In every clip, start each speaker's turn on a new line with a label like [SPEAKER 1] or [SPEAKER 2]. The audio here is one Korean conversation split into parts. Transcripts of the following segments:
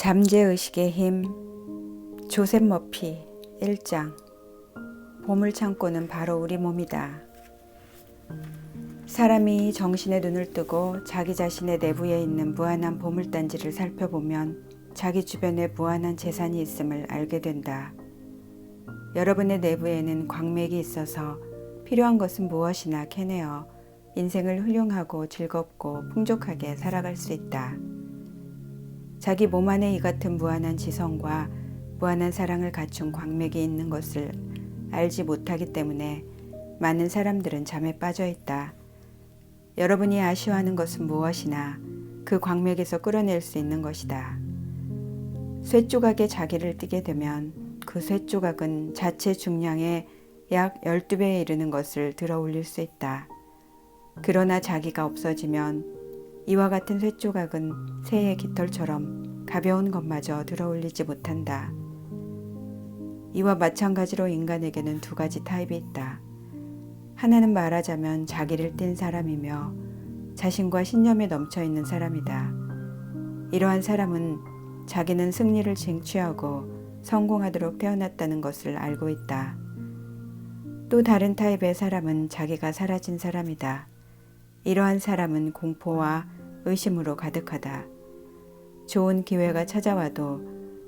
[SPEAKER 1] 잠재의식의 힘. 조셉 머피 1장. 보물창고는 바로 우리 몸이다. 사람이 정신의 눈을 뜨고 자기 자신의 내부에 있는 무한한 보물단지를 살펴보면 자기 주변에 무한한 재산이 있음을 알게 된다. 여러분의 내부에는 광맥이 있어서 필요한 것은 무엇이나 캐내어 인생을 훌륭하고 즐겁고 풍족하게 살아갈 수 있다. 자기 몸 안에 이 같은 무한한 지성과 무한한 사랑을 갖춘 광맥이 있는 것을 알지 못하기 때문에 많은 사람들은 잠에 빠져 있다. 여러분이 아쉬워하는 것은 무엇이나 그 광맥에서 끌어낼 수 있는 것이다. 쇠조각에 자기를 띠게 되면 그 쇠조각은 자체 중량의 약 12배에 이르는 것을 들어 올릴 수 있다. 그러나 자기가 없어지면 이와 같은 쇠조각은 새의 깃털처럼 가벼운 것마저 들어 올리지 못한다. 이와 마찬가지로 인간에게는 두 가지 타입이 있다. 하나는 말하자면 자기를 띈 사람이며 자신과 신념에 넘쳐 있는 사람이다. 이러한 사람은 자기는 승리를 쟁취하고 성공하도록 태어났다는 것을 알고 있다. 또 다른 타입의 사람은 자기가 사라진 사람이다. 이러한 사람은 공포와 의심으로 가득하다. 좋은 기회가 찾아와도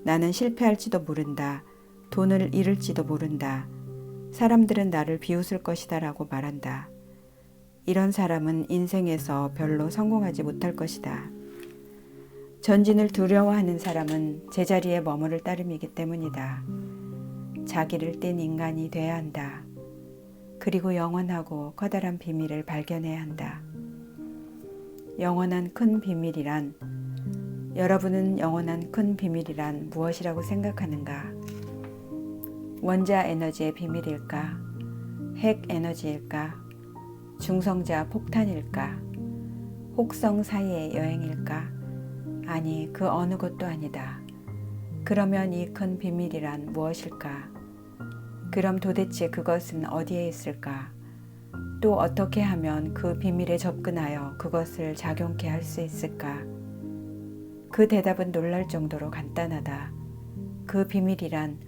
[SPEAKER 1] 나는 실패할지도 모른다. 돈을 잃을지도 모른다. 사람들은 나를 비웃을 것이다 라고 말한다. 이런 사람은 인생에서 별로 성공하지 못할 것이다. 전진을 두려워하는 사람은 제자리에 머무를 따름이기 때문이다. 자기를 띈 인간이 돼야 한다. 그리고 영원하고 커다란 비밀을 발견해야 한다. 영원한 큰 비밀이란, 여러분은 영원한 큰 비밀이란 무엇이라고 생각하는가? 원자 에너지의 비밀일까? 핵 에너지일까? 중성자 폭탄일까? 혹성 사이의 여행일까? 아니, 그 어느 것도 아니다. 그러면 이 큰 비밀이란 무엇일까? 그럼 도대체 그것은 어디에 있을까? 또 어떻게 하면 그 비밀에 접근하여 그것을 작용케 할 수 있을까? 그 대답은 놀랄 정도로 간단하다. 그 비밀이란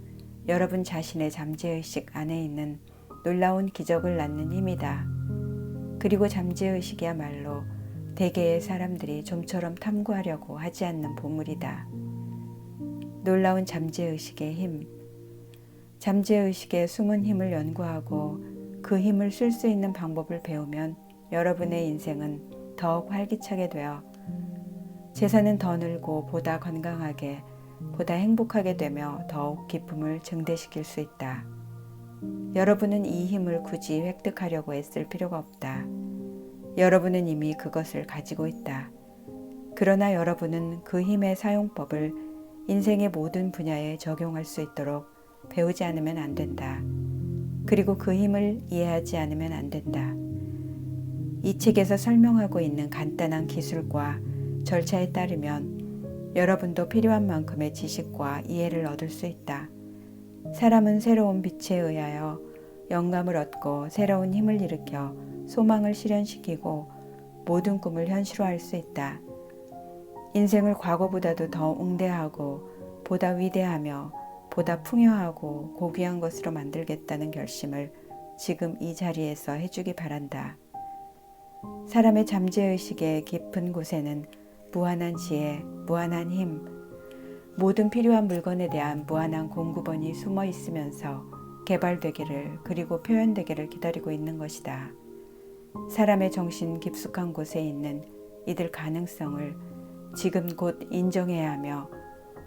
[SPEAKER 1] 여러분 자신의 잠재의식 안에 있는 놀라운 기적을 낳는 힘이다. 그리고 잠재의식이야말로 대개의 사람들이 좀처럼 탐구하려고 하지 않는 보물이다. 놀라운 잠재의식의 힘. 잠재의식의 숨은 힘을 연구하고 그 힘을 쓸 수 있는 방법을 배우면 여러분의 인생은 더욱 활기차게 되어 재산은 더 늘고 보다 건강하게, 보다 행복하게 되며 더욱 기쁨을 증대시킬 수 있다. 여러분은 이 힘을 굳이 획득하려고 애쓸 필요가 없다. 여러분은 이미 그것을 가지고 있다. 그러나 여러분은 그 힘의 사용법을 인생의 모든 분야에 적용할 수 있도록 배우지 않으면 안 된다. 그리고 그 힘을 이해하지 않으면 안 된다. 이 책에서 설명하고 있는 간단한 기술과 절차에 따르면 여러분도 필요한 만큼의 지식과 이해를 얻을 수 있다. 사람은 새로운 빛에 의하여 영감을 얻고 새로운 힘을 일으켜 소망을 실현시키고 모든 꿈을 현실화할 수 있다. 인생을 과거보다도 더 웅대하고 보다 위대하며 보다 풍요하고 고귀한 것으로 만들겠다는 결심을 지금 이 자리에서 해주기 바란다. 사람의 잠재의식의 깊은 곳에는 무한한 지혜, 무한한 힘, 모든 필요한 물건에 대한 무한한 공급원이 숨어 있으면서 개발되기를 그리고 표현되기를 기다리고 있는 것이다. 사람의 정신 깊숙한 곳에 있는 이들 가능성을 지금 곧 인정해야 하며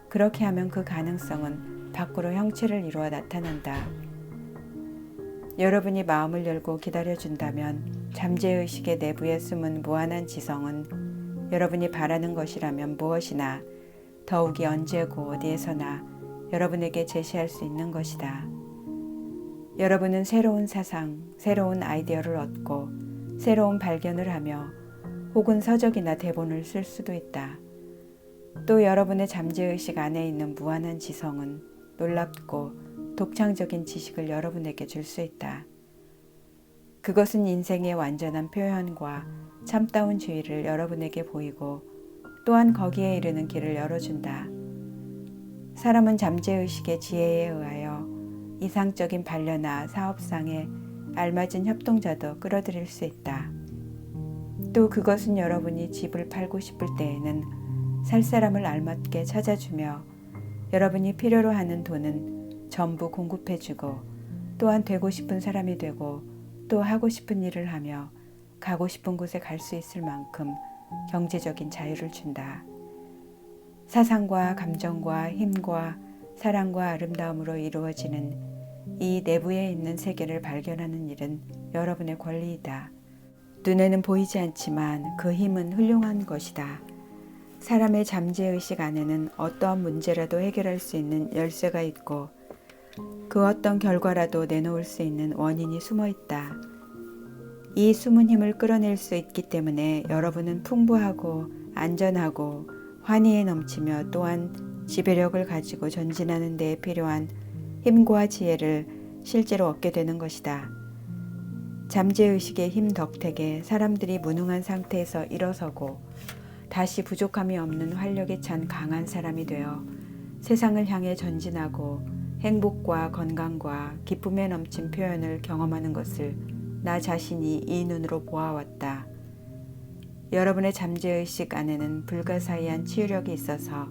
[SPEAKER 1] 그렇게 하면 그 가능성은 밖으로 형체를 이루어 나타난다. 여러분이 마음을 열고 기다려준다면 잠재의식의 내부에 숨은 무한한 지성은 여러분이 바라는 것이라면 무엇이나 더욱이 언제고 어디에서나 여러분에게 제시할 수 있는 것이다. 여러분은 새로운 사상, 새로운 아이디어를 얻고 새로운 발견을 하며 혹은 서적이나 대본을 쓸 수도 있다. 또 여러분의 잠재의식 안에 있는 무한한 지성은 놀랍고 독창적인 지식을 여러분에게 줄 수 있다. 그것은 인생의 완전한 표현과 참다운 주의를 여러분에게 보이고 또한 거기에 이르는 길을 열어준다. 사람은 잠재의식의 지혜에 의하여 이상적인 반려나 사업상에 알맞은 협동자도 끌어들일 수 있다. 또 그것은 여러분이 집을 팔고 싶을 때에는 살 사람을 알맞게 찾아주며 여러분이 필요로 하는 돈은 전부 공급해주고 또한 되고 싶은 사람이 되고 또 하고 싶은 일을 하며 가고 싶은 곳에 갈 수 있을 만큼 경제적인 자유를 준다. 사상과 감정과 힘과 사랑과 아름다움으로 이루어지는 이 내부에 있는 세계를 발견하는 일은 여러분의 권리이다. 눈에는 보이지 않지만 그 힘은 훌륭한 것이다. 사람의 잠재의식 안에는 어떠한 문제라도 해결할 수 있는 열쇠가 있고 그 어떤 결과라도 내놓을 수 있는 원인이 숨어 있다. 이 숨은 힘을 끌어낼 수 있기 때문에 여러분은 풍부하고 안전하고 환희에 넘치며 또한 지배력을 가지고 전진하는 데에 필요한 힘과 지혜를 실제로 얻게 되는 것이다. 잠재의식의 힘 덕택에 사람들이 무능한 상태에서 일어서고 다시 부족함이 없는 활력에 찬 강한 사람이 되어 세상을 향해 전진하고 행복과 건강과 기쁨에 넘친 표현을 경험하는 것을 나 자신이 이 눈으로 보아왔다. 여러분의 잠재의식 안에는 불가사의한 치유력이 있어서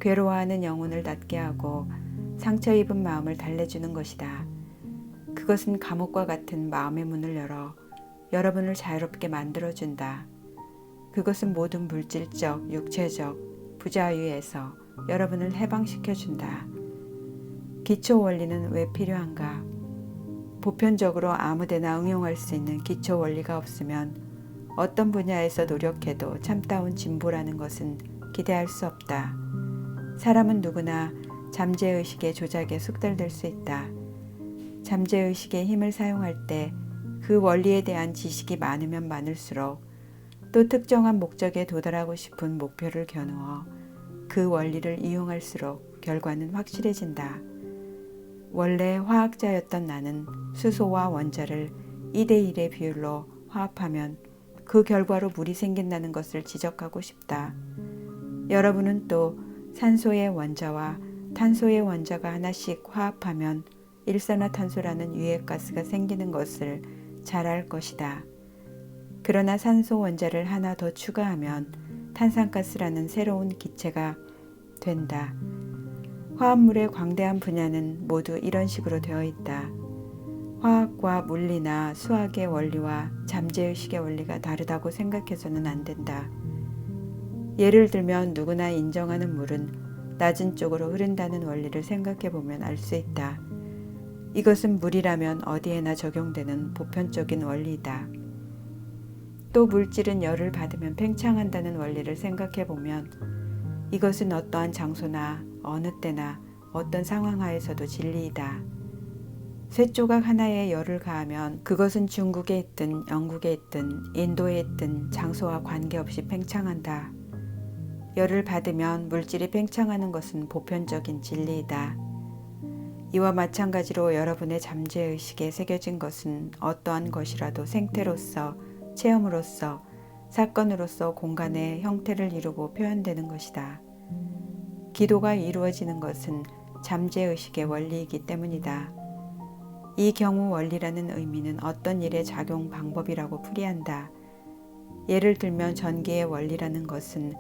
[SPEAKER 1] 괴로워하는 영혼을 낫게 하고 상처 입은 마음을 달래주는 것이다. 그것은 감옥과 같은 마음의 문을 열어 여러분을 자유롭게 만들어준다. 그것은 모든 물질적, 육체적 부자유에서 여러분을 해방시켜준다. 기초 원리는 왜 필요한가? 보편적으로 아무데나 응용할 수 있는 기초 원리가 없으면 어떤 분야에서 노력해도 참다운 진보라는 것은 기대할 수 없다. 사람은 누구나 잠재의식의 조작에 숙달될 수 있다. 잠재의식의 힘을 사용할 때 그 원리에 대한 지식이 많으면 많을수록 또 특정한 목적에 도달하고 싶은 목표를 겨누어 그 원리를 이용할수록 결과는 확실해진다. 원래 화학자였던 나는 수소와 원자를 2대1의 비율로 화합하면 그 결과로 물이 생긴다는 것을 지적하고 싶다. 여러분은 또 산소의 원자와 탄소의 원자가 하나씩 화합하면 일산화탄소라는 유해가스가 생기는 것을 잘 알 것이다. 그러나 산소 원자를 하나 더 추가하면 탄산가스라는 새로운 기체가 된다. 화합물의 광대한 분야는 모두 이런 식으로 되어 있다. 화학과 물리나 수학의 원리와 잠재의식의 원리가 다르다고 생각해서는 안 된다. 예를 들면 누구나 인정하는 물은 낮은 쪽으로 흐른다는 원리를 생각해 보면 알 수 있다. 이것은 물이라면 어디에나 적용되는 보편적인 원리이다. 또 물질은 열을 받으면 팽창한다는 원리를 생각해 보면 이것은 어떠한 장소나 어느 때나 어떤 상황 하에서도 진리이다. 쇳조각 하나에 열을 가하면 그것은 중국에 있든 영국에 있든 인도에 있든 장소와 관계없이 팽창한다. 열을 받으면 물질이 팽창하는 것은 보편적인 진리이다. 이와 마찬가지로 여러분의 잠재의식에 새겨진 것은 어떠한 것이라도 생태로서, 체험으로서, 사건으로서 공간의 형태를 이루고 표현되는 것이다. 기도가 이루어지는 것은 잠재의식의 원리이기 때문이다. 이 경우 원리라는 의미는 어떤 일의 작용 방법이라고 풀이한다. 예를 들면 전기의 원리라는 것은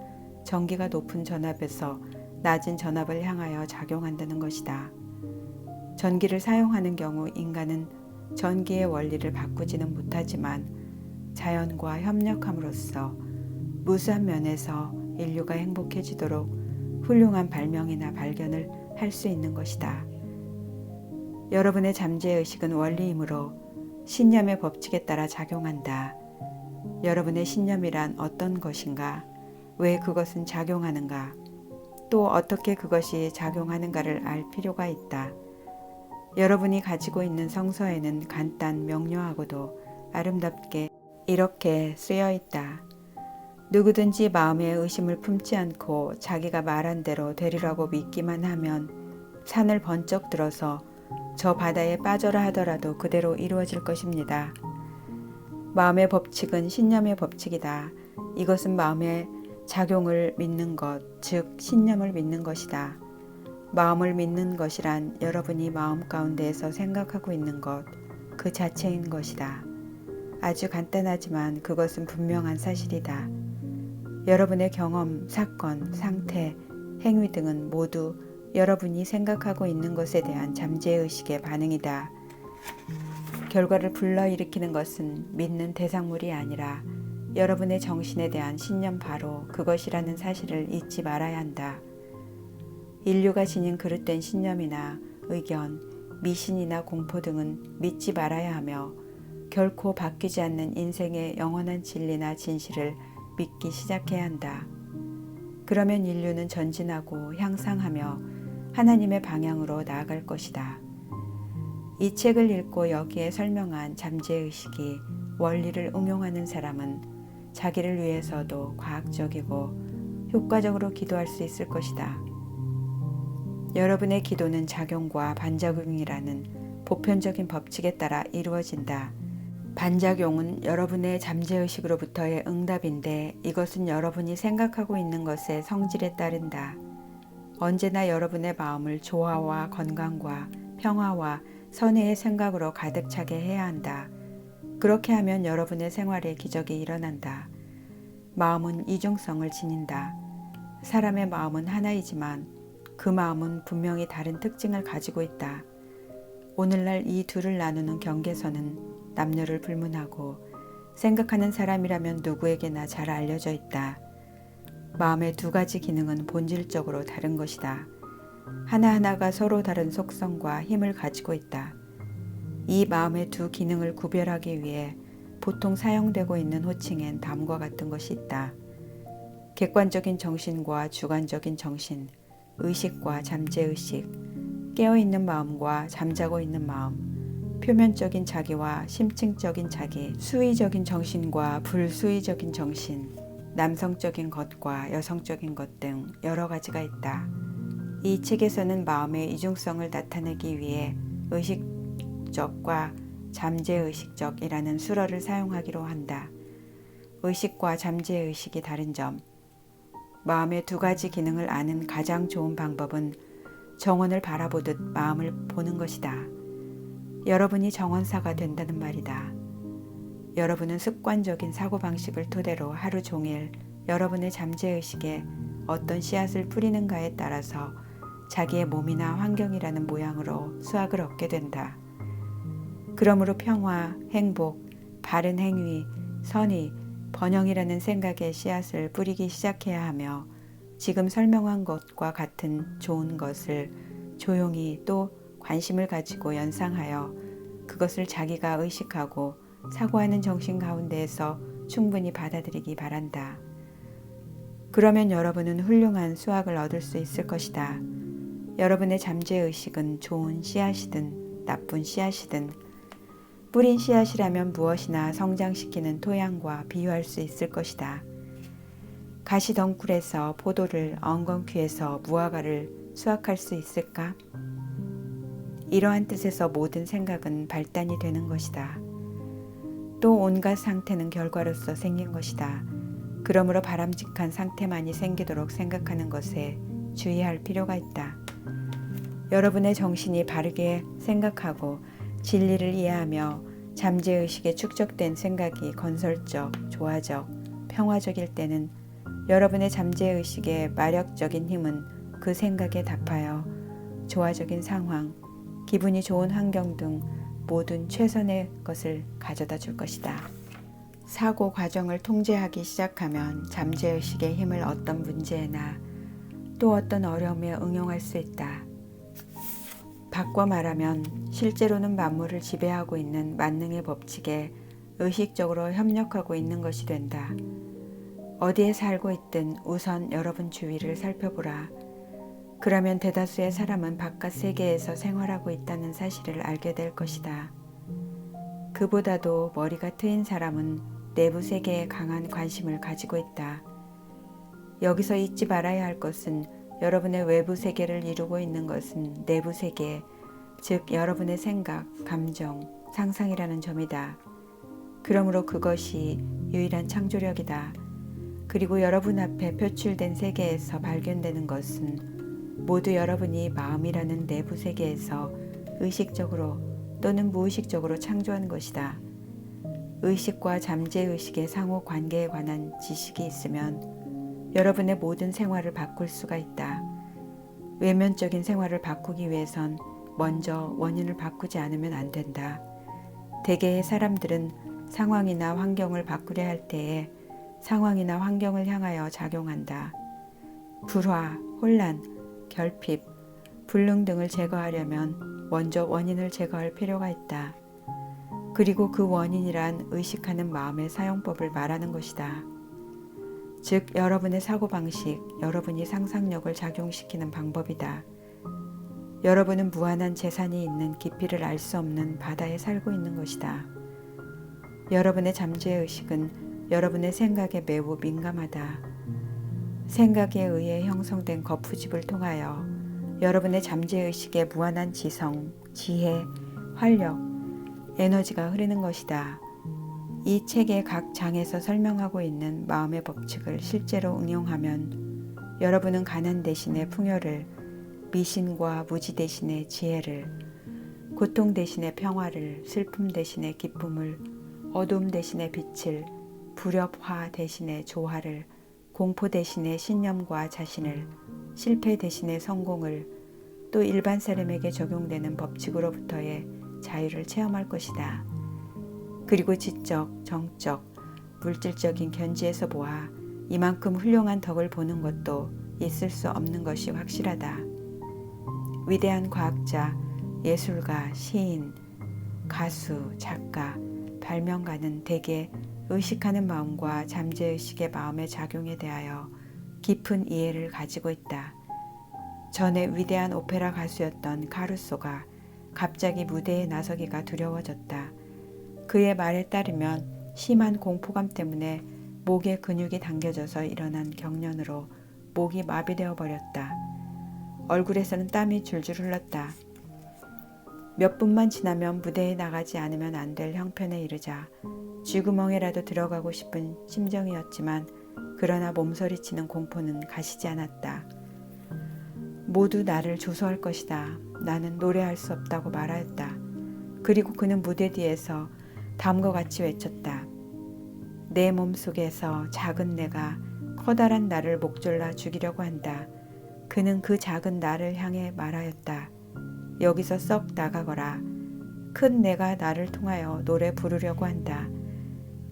[SPEAKER 1] 전기가 높은 전압에서 낮은 전압을 향하여 작용한다는 것이다. 전기를 사용하는 경우 인간은 전기의 원리를 바꾸지는 못하지만 자연과 협력함으로써 무수한 면에서 인류가 행복해지도록 훌륭한 발명이나 발견을 할 수 있는 것이다. 여러분의 잠재의식은 원리이므로 신념의 법칙에 따라 작용한다. 여러분의 신념이란 어떤 것인가? 왜 그것은 작용하는가? 또 어떻게 그것이 작용하는가를 알 필요가 있다. 여러분이 가지고 있는 성서에는 간단 명료하고도 아름답게 이렇게 쓰여 있다. 누구든지 마음에 의심을 품지 않고 자기가 말한 대로 되리라고 믿기만 하면 산을 번쩍 들어서 저 바다에 빠져라 하더라도 그대로 이루어질 것입니다. 마음의 법칙은 신념의 법칙이다. 이것은 마음의 작용을 믿는 것, 즉 신념을 믿는 것이다. 마음을 믿는 것이란 여러분이 마음 가운데에서 생각하고 있는 것 그 자체인 것이다. 아주 간단하지만 그것은 분명한 사실이다. 여러분의 경험, 사건, 상태, 행위 등은 모두 여러분이 생각하고 있는 것에 대한 잠재의식의 반응이다. 결과를 불러일으키는 것은 믿는 대상물이 아니라 여러분의 정신에 대한 신념 바로 그것이라는 사실을 잊지 말아야 한다. 인류가 지닌 그릇된 신념이나 의견, 미신이나 공포 등은 믿지 말아야 하며 결코 바뀌지 않는 인생의 영원한 진리나 진실을 믿기 시작해야 한다. 그러면 인류는 전진하고 향상하며 하나님의 방향으로 나아갈 것이다. 이 책을 읽고 여기에 설명한 잠재의식이 원리를 응용하는 사람은 자기를 위해서도 과학적이고 효과적으로 기도할 수 있을 것이다. 여러분의 기도는 작용과 반작용이라는 보편적인 법칙에 따라 이루어진다. 반작용은 여러분의 잠재의식으로부터의 응답인데 이것은 여러분이 생각하고 있는 것의 성질에 따른다. 언제나 여러분의 마음을 조화와 건강과 평화와 선의의 생각으로 가득 차게 해야 한다. 그렇게 하면 여러분의 생활에 기적이 일어난다. 마음은 이중성을 지닌다. 사람의 마음은 하나이지만 그 마음은 분명히 다른 특징을 가지고 있다. 오늘날 이 둘을 나누는 경계선은 남녀를 불문하고 생각하는 사람이라면 누구에게나 잘 알려져 있다. 마음의 두 가지 기능은 본질적으로 다른 것이다. 하나하나가 서로 다른 속성과 힘을 가지고 있다. 이 마음의 두 기능을 구별하기 위해 보통 사용되고 있는 호칭엔 다음과 같은 것이 있다. 객관적인 정신과 주관적인 정신, 의식과 잠재의식, 깨어있는 마음과 잠자고 있는 마음, 표면적인 자기와 심층적인 자기, 수의적인 정신과 불수의적인 정신, 남성적인 것과 여성적인 것 등 여러 가지가 있다. 이 책에서는 마음의 이중성을 나타내기 위해 의식적과 잠재의식적이라는 수어를 사용하기로 한다. 의식과 잠재의식이 다른 점, 마음의 두 가지 기능을 아는 가장 좋은 방법은 정원을 바라보듯 마음을 보는 것이다. 여러분이 정원사가 된다는 말이다. 여러분은 습관적인 사고방식을 토대로 하루 종일 여러분의 잠재의식에 어떤 씨앗을 뿌리는가에 따라서 자기의 몸이나 환경이라는 모양으로 수확을 얻게 된다. 그러므로 평화, 행복, 바른 행위, 선의, 번영이라는 생각의 씨앗을 뿌리기 시작해야 하며 지금 설명한 것과 같은 좋은 것을 조용히 또 관심을 가지고 연상하여 그것을 자기가 의식하고 사고하는 정신 가운데에서 충분히 받아들이기 바란다. 그러면 여러분은 훌륭한 수확을 얻을 수 있을 것이다. 여러분의 잠재의식은 좋은 씨앗이든 나쁜 씨앗이든 뿌린 씨앗이라면 무엇이나 성장시키는 토양과 비유할 수 있을 것이다. 가시덩굴에서 포도를 엉겅퀴에서 무화과를 수확할 수 있을까? 이러한 뜻에서 모든 생각은 발단이 되는 것이다. 또 온갖 상태는 결과로서 생긴 것이다. 그러므로 바람직한 상태만이 생기도록 생각하는 것에 주의할 필요가 있다. 여러분의 정신이 바르게 생각하고 진리를 이해하며 잠재의식에 축적된 생각이 건설적, 조화적, 평화적일 때는 여러분의 잠재의식의 마력적인 힘은 그 생각에 답하여 조화적인 상황, 기분이 좋은 환경 등 모든 최선의 것을 가져다 줄 것이다. 사고 과정을 통제하기 시작하면 잠재의식의 힘을 어떤 문제나 또 어떤 어려움에 응용할 수 있다. 바꿔 말하면 실제로는 만물을 지배하고 있는 만능의 법칙에 의식적으로 협력하고 있는 것이 된다. 어디에 살고 있든 우선 여러분 주위를 살펴보라. 그러면 대다수의 사람은 바깥 세계에서 생활하고 있다는 사실을 알게 될 것이다. 그보다도 머리가 트인 사람은 내부 세계에 강한 관심을 가지고 있다. 여기서 잊지 말아야 할 것은 여러분의 외부 세계를 이루고 있는 것은 내부 세계, 즉 여러분의 생각, 감정, 상상이라는 점이다. 그러므로 그것이 유일한 창조력이다. 그리고 여러분 앞에 표출된 세계에서 발견되는 것은 모두 여러분이 마음이라는 내부 세계에서 의식적으로 또는 무의식적으로 창조한 것이다. 의식과 잠재의식의 상호 관계에 관한 지식이 있으면 여러분의 모든 생활을 바꿀 수가 있다. 외면적인 생활을 바꾸기 위해선 먼저 원인을 바꾸지 않으면 안 된다. 대개의 사람들은 상황이나 환경을 바꾸려 할 때에 상황이나 환경을 향하여 작용한다. 불화, 혼란, 결핍, 불능 등을 제거하려면 먼저 원인을 제거할 필요가 있다. 그리고 그 원인이란 의식하는 마음의 사용법을 말하는 것이다. 즉, 여러분의 사고방식, 여러분이 상상력을 작용시키는 방법이다. 여러분은 무한한 재산이 있는 깊이를 알 수 없는 바다에 살고 있는 것이다. 여러분의 잠재의식은 여러분의 생각에 매우 민감하다. 생각에 의해 형성된 거푸집을 통하여 여러분의 잠재의식에 무한한 지성, 지혜, 활력, 에너지가 흐르는 것이다. 이 책의 각 장에서 설명하고 있는 마음의 법칙을 실제로 응용하면 여러분은 가난 대신에 풍요를, 미신과 무지 대신에 지혜를, 고통 대신에 평화를, 슬픔 대신에 기쁨을, 어둠 대신에 빛을, 불협화 대신에 조화를, 공포 대신에 신념과 자신을, 실패 대신에 성공을, 또 일반 사람에게 적용되는 법칙으로부터의 자유를 체험할 것이다. 그리고 지적, 정적, 물질적인 견지에서 보아 이만큼 훌륭한 덕을 보는 것도 있을 수 없는 것이 확실하다. 위대한 과학자, 예술가, 시인, 가수, 작가, 발명가는 대개 의식하는 마음과 잠재의식의 마음의 작용에 대하여 깊은 이해를 가지고 있다. 전에 위대한 오페라 가수였던 카루소가 갑자기 무대에 나서기가 두려워졌다. 그의 말에 따르면 심한 공포감 때문에 목의 근육이 당겨져서 일어난 경련으로 목이 마비되어 버렸다. 얼굴에서는 땀이 줄줄 흘렀다. 몇 분만 지나면 무대에 나가지 않으면 안 될 형편에 이르자 쥐구멍에라도 들어가고 싶은 심정이었지만 그러나 몸서리치는 공포는 가시지 않았다. 모두 나를 조소할 것이다. 나는 노래할 수 없다고 말하였다. 그리고 그는 무대 뒤에서 다음과 같이 외쳤다. 내 몸속에서 작은 내가 커다란 나를 목졸라 죽이려고 한다. 그는 그 작은 나를 향해 말하였다. 여기서 썩 나가거라. 큰 내가 나를 통하여 노래 부르려고 한다.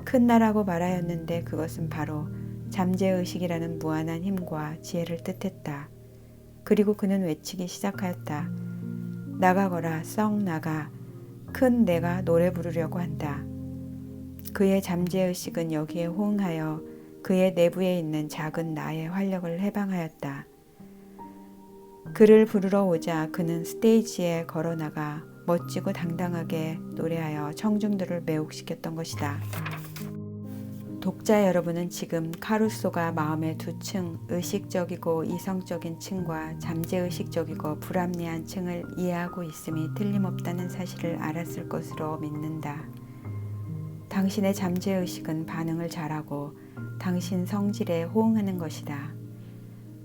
[SPEAKER 1] 큰 나라고 말하였는데 그것은 바로 잠재의식이라는 무한한 힘과 지혜를 뜻했다. 그리고 그는 외치기 시작하였다. 나가거라, 썩 나가. 큰 내가 노래 부르려고 한다. 그의 잠재의식은 여기에 호응하여 그의 내부에 있는 작은 나의 활력을 해방하였다. 그를 부르러 오자 그는 스테이지에 걸어나가 멋지고 당당하게 노래하여 청중들을 매혹시켰던 것이다. 독자 여러분은 지금 카루소가 마음의 두 층, 의식적이고 이성적인 층과 잠재의식적이고 불합리한 층을 이해하고 있음이 틀림없다는 사실을 알았을 것으로 믿는다. 당신의 잠재의식은 반응을 잘하고 당신 성질에 호응하는 것이다.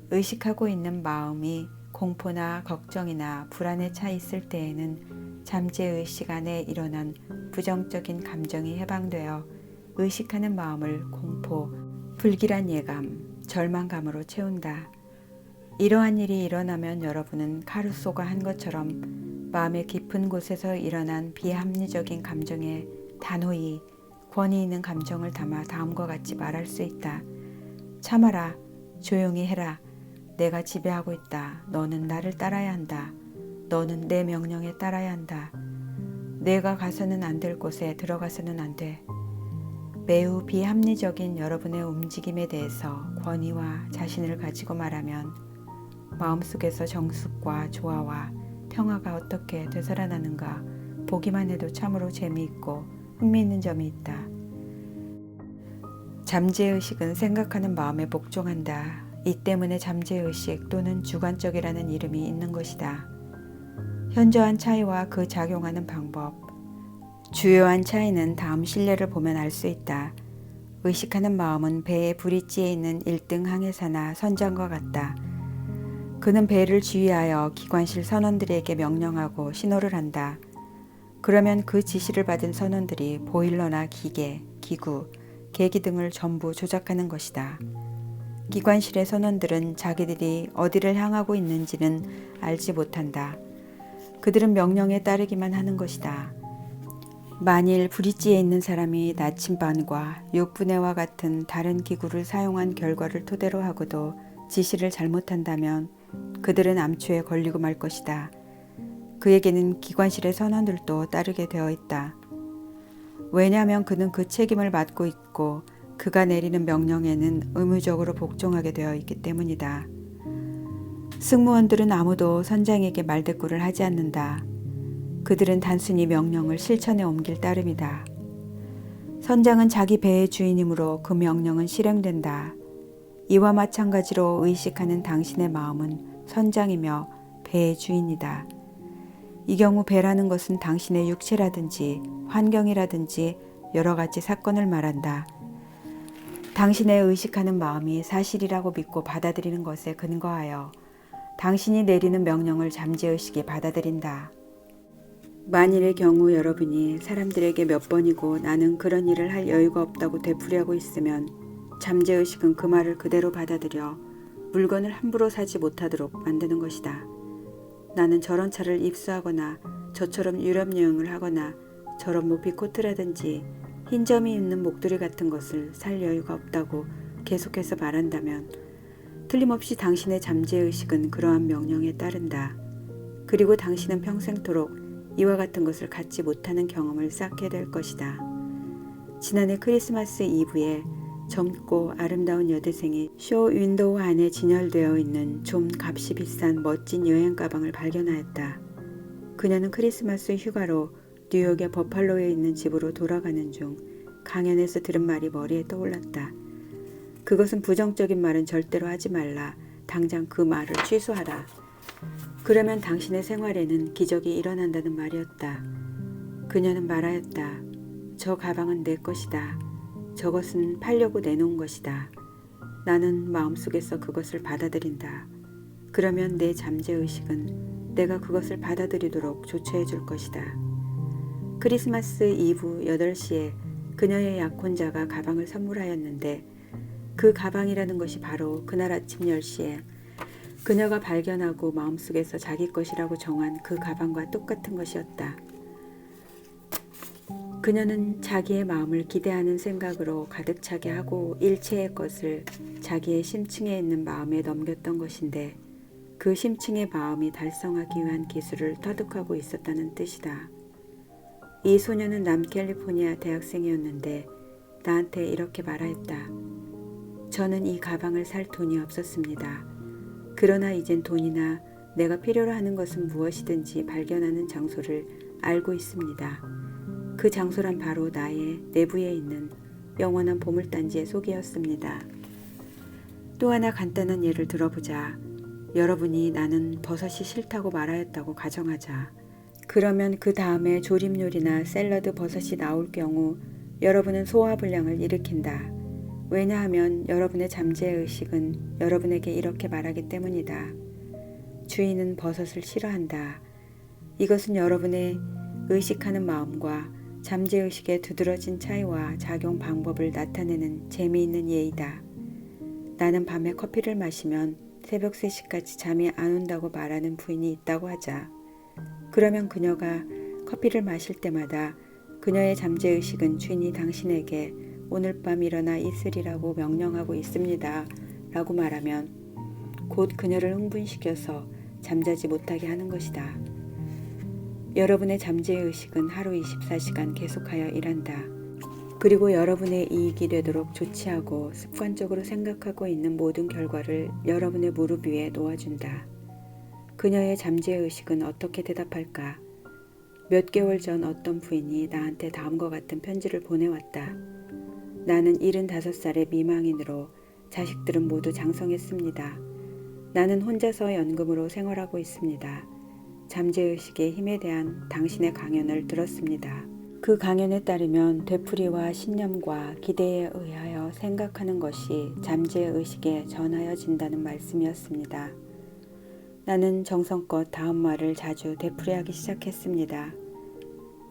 [SPEAKER 1] 의식하고 있는 마음이 공포나 걱정이나 불안에 차 있을 때에는 잠재의식 안에 일어난 부정적인 감정이 해방되어 의식하는 마음을 공포, 불길한 예감, 절망감으로 채운다. 이러한 일이 일어나면 여러분은 카루소가 한 것처럼 마음의 깊은 곳에서 일어난 비합리적인 감정에 단호히 권위 있는 감정을 담아 다음과 같이 말할 수 있다. 참아라. 조용히 해라. 내가 지배하고 있다. 너는 나를 따라야 한다. 너는 내 명령에 따라야 한다. 내가 가서는 안 될 곳에 들어가서는 안 돼. 매우 비합리적인 여러분의 움직임에 대해서 권위와 자신을 가지고 말하면 마음속에서 정숙과 조화와 평화가 어떻게 되살아나는가 보기만 해도 참으로 재미있고 흥미있는 점이 있다. 잠재의식은 생각하는 마음에 복종한다. 이 때문에 잠재의식 또는 주관적이라는 이름이 있는 것이다. 현저한 차이와 그 작용하는 방법. 주요한 차이는 다음 실례를 보면 알 수 있다. 의식하는 마음은 배의 브릿지에 있는 1등 항해사나 선장과 같다. 그는 배를 지휘하여 기관실 선원들에게 명령하고 신호를 한다. 그러면 그 지시를 받은 선원들이 보일러나 기계, 기구, 계기 등을 전부 조작하는 것이다. 기관실의 선원들은 자기들이 어디를 향하고 있는지는 알지 못한다. 그들은 명령에 따르기만 하는 것이다. 만일 브릿지에 있는 사람이 나침반과 육분해와 같은 다른 기구를 사용한 결과를 토대로 하고도 지시를 잘못한다면 그들은 암초에 걸리고 말 것이다. 그에게는 기관실의 선원들도 따르게 되어 있다. 왜냐하면 그는 그 책임을 맡고 있고 그가 내리는 명령에는 의무적으로 복종하게 되어 있기 때문이다. 승무원들은 아무도 선장에게 말대꾸를 하지 않는다. 그들은 단순히 명령을 실천에 옮길 따름이다. 선장은 자기 배의 주인이므로 그 명령은 실행된다. 이와 마찬가지로 의식하는 당신의 마음은 선장이며 배의 주인이다. 이 경우 배라는 것은 당신의 육체라든지 환경이라든지 여러 가지 사건을 말한다. 당신의 의식하는 마음이 사실이라고 믿고 받아들이는 것에 근거하여 당신이 내리는 명령을 잠재의식이 받아들인다. 만일의 경우 여러분이 사람들에게 몇 번이고 나는 그런 일을 할 여유가 없다고 되풀이하고 있으면 잠재의식은 그 말을 그대로 받아들여 물건을 함부로 사지 못하도록 만드는 것이다. 나는 저런 차를 입수하거나 저처럼 유럽 여행을 하거나 저런 모피 코트라든지 흰 점이 있는 목도리 같은 것을 살 여유가 없다고 계속해서 말한다면 틀림없이 당신의 잠재의식은 그러한 명령에 따른다. 그리고 당신은 평생토록 이와 같은 것을 갖지 못하는 경험을 쌓게 될 것이다. 지난해 크리스마스 이브에 젊고 아름다운 여대생이 쇼 윈도우 안에 진열되어 있는 좀 값이 비싼 멋진 여행 가방을 발견하였다. 그녀는 크리스마스 휴가로 뉴욕의 버팔로에 있는 집으로 돌아가는 중 강연에서 들은 말이 머리에 떠올랐다. 그것은 부정적인 말은 절대로 하지 말라. 당장 그 말을 취소하라. 그러면 당신의 생활에는 기적이 일어난다는 말이었다. 그녀는 말하였다. 저 가방은 내 것이다. 저것은 팔려고 내놓은 것이다. 나는 마음속에서 그것을 받아들인다. 그러면 내 잠재의식은 내가 그것을 받아들이도록 조처해 줄 것이다. 크리스마스 이브 8시에 그녀의 약혼자가 가방을 선물하였는데 그 가방이라는 것이 바로 그날 아침 10시에 그녀가 발견하고 마음속에서 자기 것이라고 정한 그 가방과 똑같은 것이었다. 그녀는 자기의 마음을 기대하는 생각으로 가득 차게 하고 일체의 것을 자기의 심층에 있는 마음에 넘겼던 것인데 그 심층의 마음이 달성하기 위한 기술을 터득하고 있었다는 뜻이다. 이 소녀는 남캘리포니아 대학생이었는데 나한테 이렇게 말하였다. 저는 이 가방을 살 돈이 없었습니다. 그러나 이젠 돈이나 내가 필요로 하는 것은 무엇이든지 발견하는 장소를 알고 있습니다. 그 장소란 바로 나의 내부에 있는 영원한 보물단지의 속이었습니다. 또 하나 간단한 예를 들어보자. 여러분이 나는 버섯이 싫다고 말하였다고 가정하자. 그러면 그 다음에 조림 요리나 샐러드 버섯이 나올 경우 여러분은 소화불량을 일으킨다. 왜냐하면 여러분의 잠재의식은 여러분에게 이렇게 말하기 때문이다. 주인은 버섯을 싫어한다. 이것은 여러분의 의식하는 마음과 잠재의식의 두드러진 차이와 작용 방법을 나타내는 재미있는 예이다. 나는 밤에 커피를 마시면 새벽 3시까지 잠이 안 온다고 말하는 부인이 있다고 하자. 그러면 그녀가 커피를 마실 때마다 그녀의 잠재의식은 주인이 당신에게 오늘 밤 일어나 있으리라고 명령하고 있습니다. 라고 말하면 곧 그녀를 흥분시켜서 잠자지 못하게 하는 것이다. 여러분의 잠재의식은 하루 24시간 계속하여 일한다. 그리고 여러분의 이익이 되도록 조치하고 습관적으로 생각하고 있는 모든 결과를 여러분의 무릎 위에 놓아준다. 그녀의 잠재의식은 어떻게 대답할까? 몇 개월 전 어떤 부인이 나한테 다음과 같은 편지를 보내왔다. 나는 75살의 미망인으로 자식들은 모두 장성했습니다. 나는 혼자서 연금으로 생활하고 있습니다. 잠재의식의 힘에 대한 당신의 강연을 들었습니다. 그 강연에 따르면 되풀이와 신념과 기대에 의하여 생각하는 것이 잠재의식에 전하여진다는 말씀이었습니다. 나는 정성껏 다음 말을 자주 되풀이하기 시작했습니다.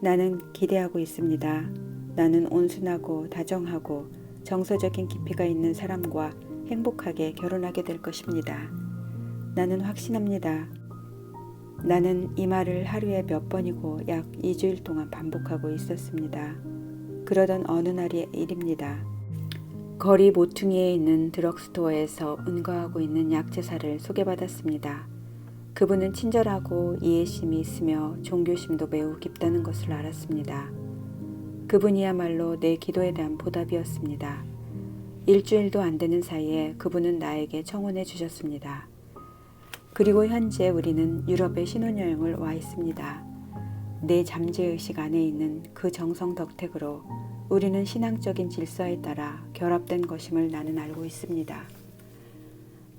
[SPEAKER 1] 나는 기대하고 있습니다. 나는 온순하고 다정하고 정서적인 깊이가 있는 사람과 행복하게 결혼하게 될 것입니다. 나는 확신합니다. 나는 이 말을 하루에 몇 번이고 약 2주일 동안 반복하고 있었습니다. 그러던 어느 날의 일입니다. 거리 모퉁이에 있는 드럭스토어에서 은거하고 있는 약제사를 소개받았습니다. 그분은 친절하고 이해심이 있으며 종교심도 매우 깊다는 것을 알았습니다. 그분이야말로 내 기도에 대한 보답이었습니다. 일주일도 안 되는 사이에 그분은 나에게 청혼해 주셨습니다. 그리고 현재 우리는 유럽에 신혼여행을 와 있습니다. 내 잠재의식 안에 있는 그 정성 덕택으로 우리는 신앙적인 질서에 따라 결합된 것임을 나는 알고 있습니다.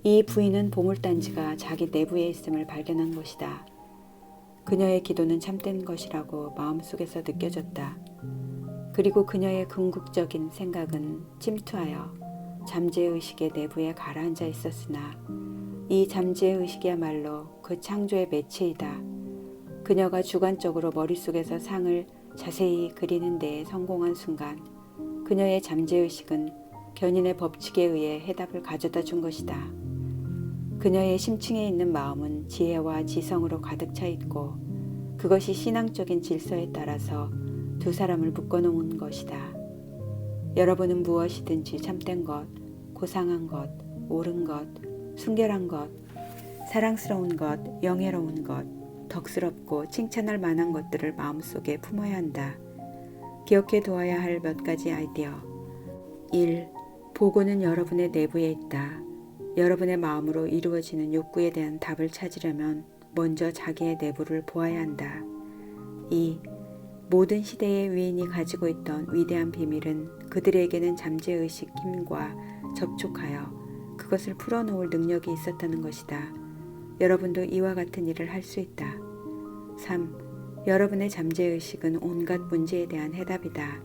[SPEAKER 1] 이 부인은 보물단지가 자기 내부에 있음을 발견한 것이다. 그녀의 기도는 참된 것이라고 마음속에서 느껴졌다. 그리고 그녀의 궁극적인 생각은 침투하여 잠재의식의 내부에 가라앉아 있었으나 이 잠재의식이야말로 그 창조의 매체이다. 그녀가 주관적으로 머릿속에서 상을 자세히 그리는 데에 성공한 순간 그녀의 잠재의식은 견인의 법칙에 의해 해답을 가져다 준 것이다. 그녀의 심층에 있는 마음은 지혜와 지성으로 가득 차 있고 그것이 신앙적인 질서에 따라서 두 사람을 묶어놓은 것이다. 여러분은 무엇이든지 참된 것, 고상한 것, 옳은 것, 순결한 것, 사랑스러운 것, 영예로운 것, 덕스럽고 칭찬할 만한 것들을 마음속에 품어야 한다. 기억해 두어야 할 몇 가지 아이디어. 1. 보고는 여러분의 내부에 있다. 여러분의 마음으로 이루어지는 욕구에 대한 답을 찾으려면 먼저 자기의 내부를 보아야 한다. 2. 모든 시대의 위인이 가지고 있던 위대한 비밀은 그들에게는 잠재의식 힘과 접촉하여 그것을 풀어놓을 능력이 있었다는 것이다. 여러분도 이와 같은 일을 할 수 있다. 3. 여러분의 잠재의식은 온갖 문제에 대한 해답이다.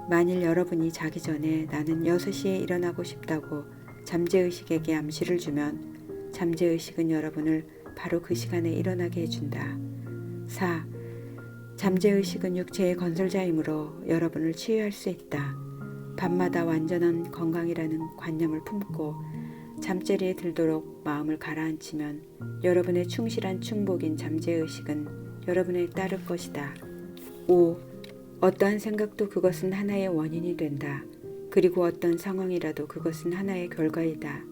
[SPEAKER 1] 만일 여러분이 자기 전에 나는 6시에 일어나고 싶다고 잠재의식에게 암시를 주면 잠재의식은 여러분을 바로 그 시간에 일어나게 해준다. 4. 잠재의식은 육체의 건설자이므로 여러분을 치유할 수 있다. 밤마다 완전한 건강이라는 관념을 품고 잠자리에 들도록 마음을 가라앉히면 여러분의 충실한 충복인 잠재의식은 여러분을 따를 것이다. 5. 어떠한 생각도 그것은 하나의 원인이 된다. 그리고 어떤 상황이라도 그것은 하나의 결과이다.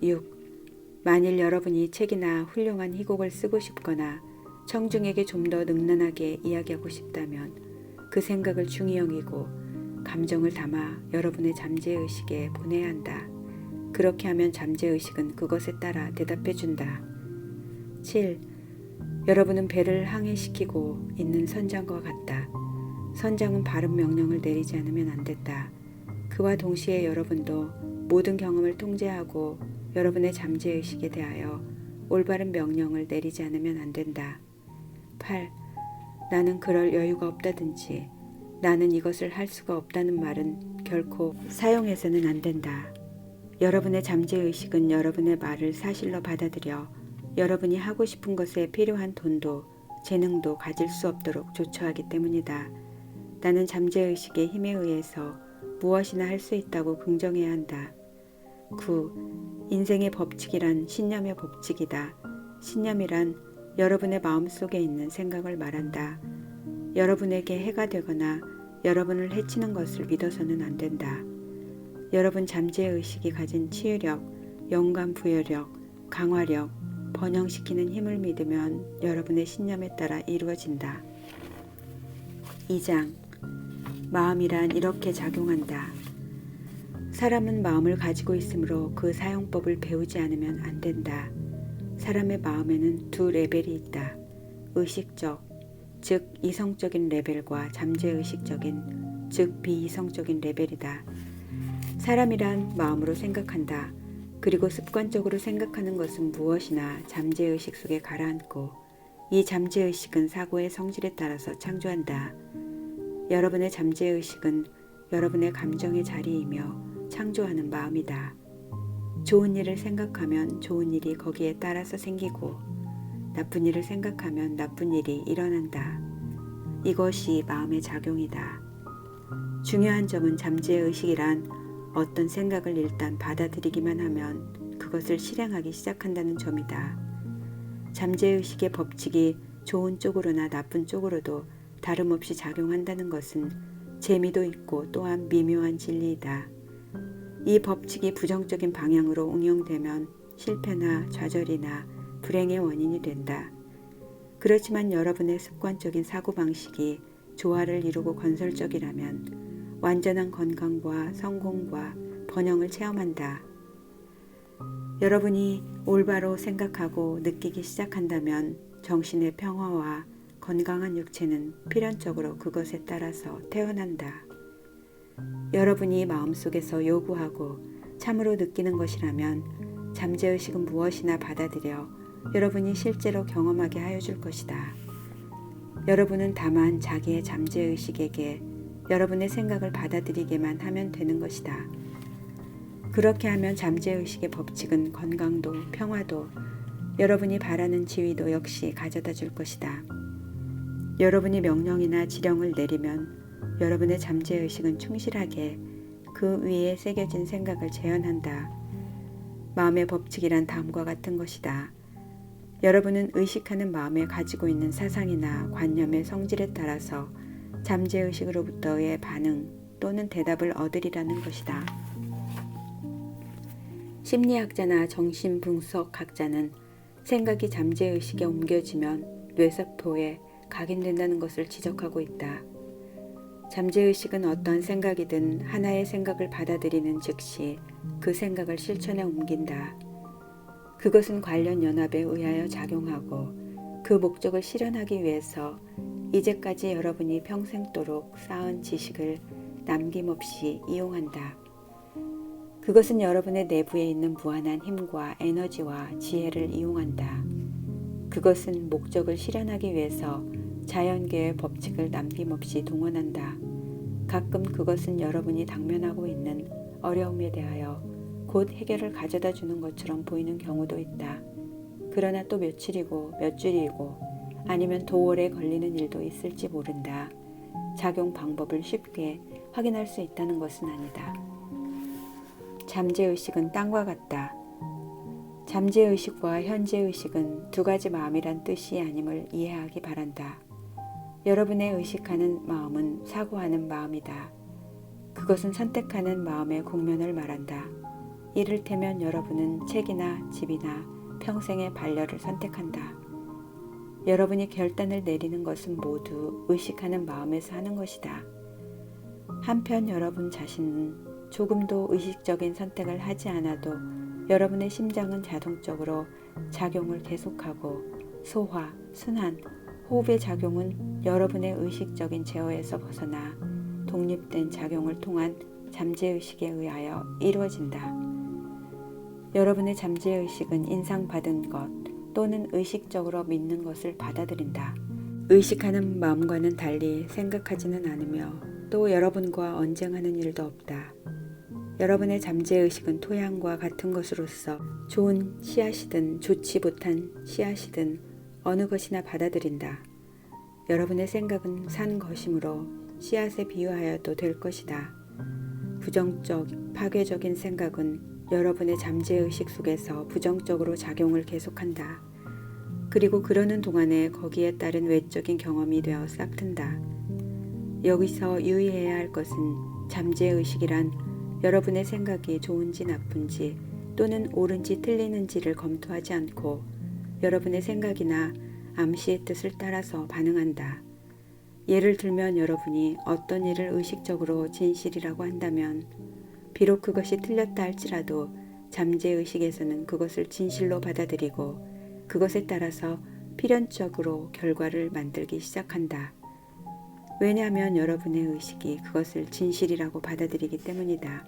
[SPEAKER 1] 6. 만일 여러분이 책이나 훌륭한 희곡을 쓰고 싶거나 청중에게 좀 더 능란하게 이야기하고 싶다면 그 생각을 중의형이고 감정을 담아 여러분의 잠재의식에 보내야 한다. 그렇게 하면 잠재의식은 그것에 따라 대답해준다. 7. 여러분은 배를 항해시키고 있는 선장과 같다. 선장은 바른 명령을 내리지 않으면 안 된다. 그와 동시에 여러분도 모든 경험을 통제하고 여러분의 잠재의식에 대하여 올바른 명령을 내리지 않으면 안 된다. 8. 나는 그럴 여유가 없다든지 나는 이것을 할 수가 없다는 말은 결코 사용해서는 안 된다. 여러분의 잠재의식은 여러분의 말을 사실로 받아들여 여러분이 하고 싶은 것에 필요한 돈도 재능도 가질 수 없도록 조처하기 때문이다. 나는 잠재의식의 힘에 의해서 무엇이나 할 수 있다고 긍정해야 한다. 9. 인생의 법칙이란 신념의 법칙이다. 신념이란 여러분의 마음속에 있는 생각을 말한다. 여러분에게 해가 되거나 여러분을 해치는 것을 믿어서는 안 된다. 여러분 잠재의식이 가진 치유력, 영감 부여력, 강화력, 번영시키는 힘을 믿으면 여러분의 신념에 따라 이루어진다. 2장. 마음이란 이렇게 작용한다. 사람은 마음을 가지고 있으므로 그 사용법을 배우지 않으면 안 된다. 사람의 마음에는 두 레벨이 있다. 의식적, 즉 이성적인 레벨과 잠재의식적인, 즉 비이성적인 레벨이다. 사람이란 마음으로 생각한다. 그리고 습관적으로 생각하는 것은 무엇이나 잠재의식 속에 가라앉고 이 잠재의식은 사고의 성질에 따라서 창조한다. 여러분의 잠재의식은 여러분의 감정의 자리이며 창조하는 마음이다. 좋은 일을 생각하면 좋은 일이 거기에 따라서 생기고 나쁜 일을 생각하면 나쁜 일이 일어난다. 이것이 마음의 작용이다. 중요한 점은 잠재의식이란 어떤 생각을 일단 받아들이기만 하면 그것을 실행하기 시작한다는 점이다. 잠재의식의 법칙이 좋은 쪽으로나 나쁜 쪽으로도 다름없이 작용한다는 것은 재미도 있고 또한 미묘한 진리이다. 이 법칙이 부정적인 방향으로 응용되면 실패나 좌절이나 불행의 원인이 된다. 그렇지만 여러분의 습관적인 사고방식이 조화를 이루고 건설적이라면 완전한 건강과 성공과 번영을 체험한다. 여러분이 올바로 생각하고 느끼기 시작한다면 정신의 평화와 건강한 육체는 필연적으로 그것에 따라서 태어난다. 여러분이 마음속에서 요구하고 참으로 느끼는 것이라면 잠재의식은 무엇이나 받아들여 여러분이 실제로 경험하게 하여 줄 것이다. 여러분은 다만 자기의 잠재의식에게 여러분의 생각을 받아들이게만 하면 되는 것이다. 그렇게 하면 잠재의식의 법칙은 건강도 평화도 여러분이 바라는 지위도 역시 가져다 줄 것이다. 여러분이 명령이나 지령을 내리면 여러분의 잠재의식은 충실하게 그 위에 새겨진 생각을 재현한다. 마음의 법칙이란 다음과 같은 것이다. 여러분은 의식하는 마음에 가지고 있는 사상이나 관념의 성질에 따라서 잠재의식으로부터의 반응 또는 대답을 얻으리라는 것이다. 심리학자나 정신분석학자는 생각이 잠재의식에 옮겨지면 뇌세포에 각인된다는 것을 지적하고 있다. 잠재의식은 어떠한 생각이든 하나의 생각을 받아들이는 즉시 그 생각을 실천에 옮긴다. 그것은 관련 연합에 의하여 작용하고 그 목적을 실현하기 위해서 이제까지 여러분이 평생도록 쌓은 지식을 남김없이 이용한다. 그것은 여러분의 내부에 있는 무한한 힘과 에너지와 지혜를 이용한다. 그것은 목적을 실현하기 위해서 자연계의 법칙을 남김없이 동원한다. 가끔 그것은 여러분이 당면하고 있는 어려움에 대하여 곧 해결을 가져다 주는 것처럼 보이는 경우도 있다. 그러나 또 며칠이고 몇 주일이고 아니면 도월에 걸리는 일도 있을지 모른다. 작용 방법을 쉽게 확인할 수 있다는 것은 아니다. 잠재의식은 땅과 같다. 잠재의식과 현재의식은 두 가지 마음이란 뜻이 아님을 이해하기 바란다. 여러분의 의식하는 마음은 사고하는 마음이다. 그것은 선택하는 마음의 국면을 말한다. 이를테면 여러분은 책이나 집이나 평생의 반려를 선택한다. 여러분이 결단을 내리는 것은 모두 의식하는 마음에서 하는 것이다. 한편 여러분 자신은 조금도 의식적인 선택을 하지 않아도 여러분의 심장은 자동적으로 작용을 계속하고 소화, 순환, 호흡의 작용은 여러분의 의식적인 제어에서 벗어나 독립된 작용을 통한 잠재의식에 의하여 이루어진다. 여러분의 잠재의식은 인상받은 것 또는 의식적으로 믿는 것을 받아들인다. 의식하는 마음과는 달리 생각하지는 않으며 또 여러분과 언쟁하는 일도 없다. 여러분의 잠재의식은 토양과 같은 것으로서 좋은 씨앗이든 좋지 못한 씨앗이든 어느 것이나 받아들인다. 여러분의 생각은 산 것이므로 씨앗에 비유하여도 될 것이다. 부정적, 파괴적인 생각은 여러분의 잠재의식 속에서 부정적으로 작용을 계속한다. 그리고 그러는 동안에 거기에 따른 외적인 경험이 되어 싹튼다. 여기서 유의해야 할 것은 잠재의식이란 여러분의 생각이 좋은지 나쁜지 또는 옳은지 틀리는지를 검토하지 않고 여러분의 생각이나 암시의 뜻을 따라서 반응한다. 예를 들면 여러분이 어떤 일을 의식적으로 진실이라고 한다면 비록 그것이 틀렸다 할지라도 잠재의식에서는 그것을 진실로 받아들이고 그것에 따라서 필연적으로 결과를 만들기 시작한다. 왜냐하면 여러분의 의식이 그것을 진실이라고 받아들이기 때문이다.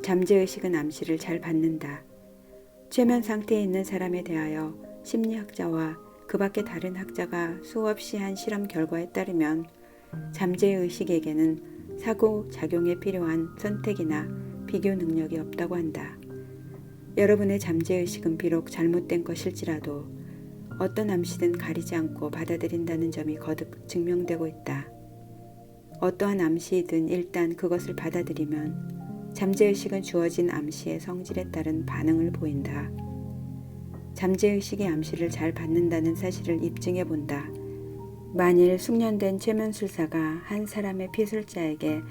[SPEAKER 1] 잠재의식은 암시를 잘 받는다. 최면 상태에 있는 사람에 대하여 심리학자와 그 밖의 다른 학자가 수없이 한 실험 결과에 따르면 잠재의식에게는 사고작용에 필요한 선택이나 비교 능력이 없다고 한다. 여러분의 잠재의식은 비록 잘못된 것일지라도 어떤 암시든 가리지 않고 받아들인다는 점이 거듭 증명되고 있다. 어떠한 암시이든 일단 그것을 받아들이면 잠재의식은 주어진 암시의 성질에 따른 반응을 보인다. 잠재의식이 암시를 잘 받는다는 사실을 입증해 본다. 만일 숙련된 최면술사가 한 사람의 피술자에게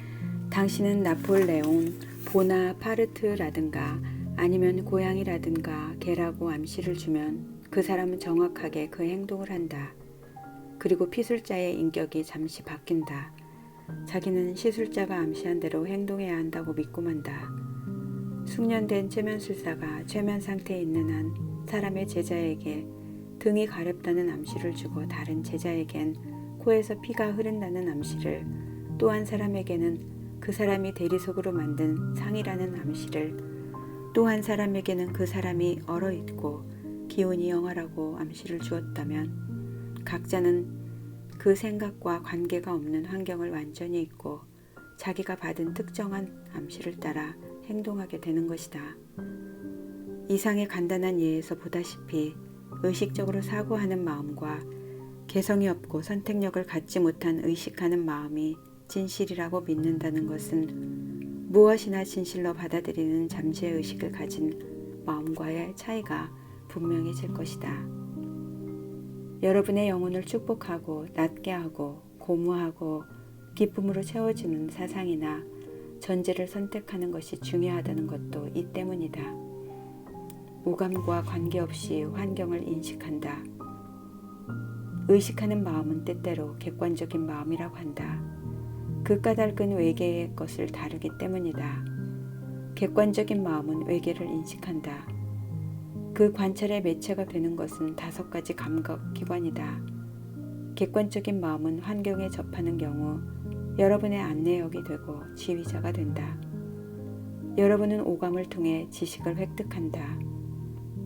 [SPEAKER 1] 당신은 나폴레옹 보나파르트라든가 아니면 고양이라든가 개라고 암시를 주면 그 사람은 정확하게 그 행동을 한다. 그리고 피술자의 인격이 잠시 바뀐다. 자기는 시술자가 암시한 대로 행동해야 한다고 믿고 만다. 숙련된 최면술사가 최면 상태에 있는 한 사람의 제자에게 등이 가렵다는 암시를 주고 다른 제자에겐 코에서 피가 흐른다는 암시를, 또 한 사람에게는 그 사람이 대리석으로 만든 상이라는 암시를, 또 한 사람에게는 그 사람이 얼어있고 기운이 영하라고 암시를 주었다면 각자는 그 생각과 관계가 없는 환경을 완전히 잊고 자기가 받은 특정한 암시를 따라 행동하게 되는 것이다. 이상의 간단한 예에서 보다시피 의식적으로 사고하는 마음과 개성이 없고 선택력을 갖지 못한 의식하는 마음이 진실이라고 믿는다는 것은 무엇이나 진실로 받아들이는 잠재의식을 가진 마음과의 차이가 분명해질 것이다. 여러분의 영혼을 축복하고 낮게 하고 고무하고 기쁨으로 채워주는 사상이나 전제를 선택하는 것이 중요하다는 것도 이 때문이다. 오감과 관계없이 환경을 인식한다. 의식하는 마음은 때때로 객관적인 마음이라고 한다. 그 까닭은 외계의 것을 다루기 때문이다. 객관적인 마음은 외계를 인식한다. 그 관찰의 매체가 되는 것은 5가지 감각기관이다. 객관적인 마음은 환경에 접하는 경우 여러분의 안내역이 되고 지휘자가 된다. 여러분은 오감을 통해 지식을 획득한다.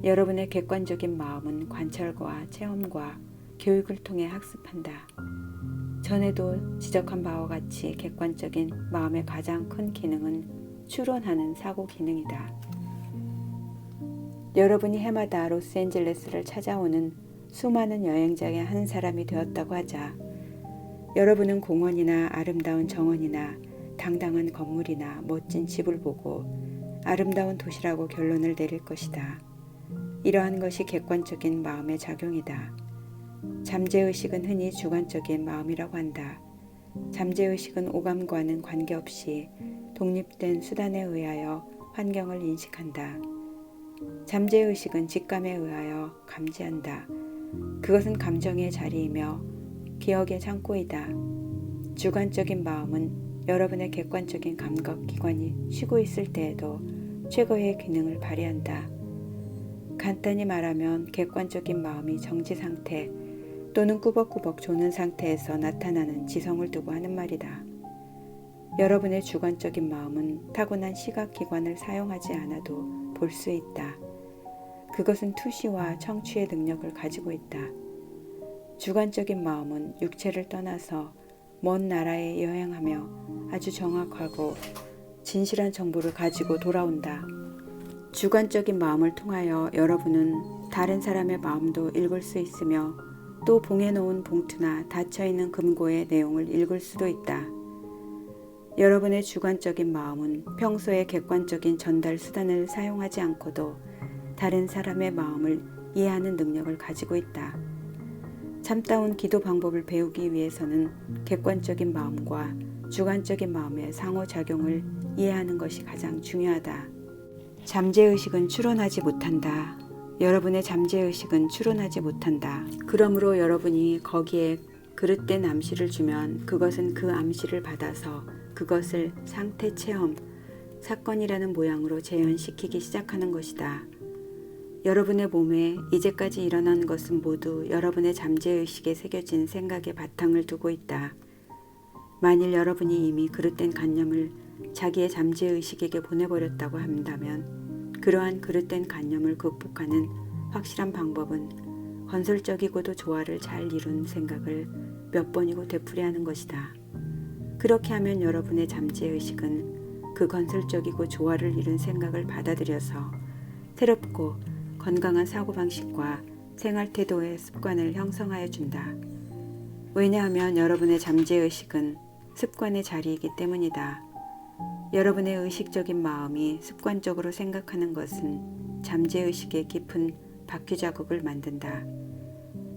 [SPEAKER 1] 여러분의 객관적인 마음은 관찰과 체험과 교육을 통해 학습한다. 전에도 지적한 바와 같이 객관적인 마음의 가장 큰 기능은 추론하는 사고 기능이다. 여러분이 해마다 로스앤젤레스를 찾아오는 수많은 여행자의 한 사람이 되었다고 하자. 여러분은 공원이나 아름다운 정원이나 당당한 건물이나 멋진 집을 보고 아름다운 도시라고 결론을 내릴 것이다. 이러한 것이 객관적인 마음의 작용이다. 잠재의식은 흔히 주관적인 마음이라고 한다. 잠재의식은 오감과는 관계없이 독립된 수단에 의하여 환경을 인식한다. 잠재의식은 직감에 의하여 감지한다. 그것은 감정의 자리이며 기억의 창고이다. 주관적인 마음은 여러분의 객관적인 감각기관이 쉬고 있을 때에도 최고의 기능을 발휘한다. 간단히 말하면 객관적인 마음이 정지 상태 또는 꾸벅꾸벅 조는 상태에서 나타나는 지성을 두고 하는 말이다. 여러분의 주관적인 마음은 타고난 시각기관을 사용하지 않아도 볼 수 있다. 그것은 투시와 청취의 능력을 가지고 있다. 주관적인 마음은 육체를 떠나서 먼 나라에 여행하며 아주 정확하고 진실한 정보를 가지고 돌아온다. 주관적인 마음을 통하여 여러분은 다른 사람의 마음도 읽을 수 있으며 또 봉해놓은 봉투나 닫혀있는 금고의 내용을 읽을 수도 있다. 여러분의 주관적인 마음은 평소에 객관적인 전달 수단을 사용하지 않고도 다른 사람의 마음을 이해하는 능력을 가지고 있다. 참다운 기도 방법을 배우기 위해서는 객관적인 마음과 주관적인 마음의 상호작용을 이해하는 것이 가장 중요하다. 잠재의식은 추론하지 못한다. 여러분의 잠재의식은 추론하지 못한다. 그러므로 여러분이 거기에 그릇된 암시를 주면 그것은 그 암시를 받아서 그것을 상태 체험, 사건이라는 모양으로 재현시키기 시작하는 것이다. 여러분의 몸에 이제까지 일어난 것은 모두 여러분의 잠재의식에 새겨진 생각의 바탕을 두고 있다. 만일 여러분이 이미 그릇된 관념을 자기의 잠재의식에게 보내버렸다고 한다면 그러한 그릇된 관념을 극복하는 확실한 방법은 건설적이고도 조화를 잘 이룬 생각을 몇 번이고 되풀이하는 것이다. 그렇게 하면 여러분의 잠재의식은 그 건설적이고 조화를 이룬 생각을 받아들여서 새롭고 건강한 사고방식과 생활태도의 습관을 형성하여 준다. 왜냐하면 여러분의 잠재의식은 습관의 자리이기 때문이다. 여러분의 의식적인 마음이 습관적으로 생각하는 것은 잠재의식의 깊은 바퀴 자국을 만든다.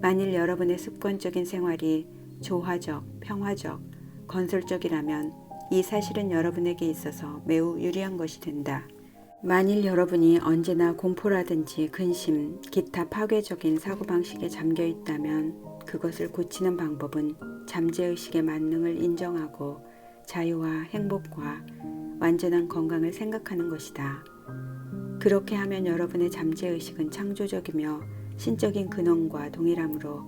[SPEAKER 1] 만일 여러분의 습관적인 생활이 조화적, 평화적, 건설적이라면 이 사실은 여러분에게 있어서 매우 유리한 것이 된다. 만일 여러분이 언제나 공포라든지 근심, 기타 파괴적인 사고방식에 잠겨 있다면 그것을 고치는 방법은 잠재의식의 만능을 인정하고 자유와 행복과 완전한 건강을 생각하는 것이다. 그렇게 하면 여러분의 잠재의식은 창조적이며 신적인 근원과 동일하므로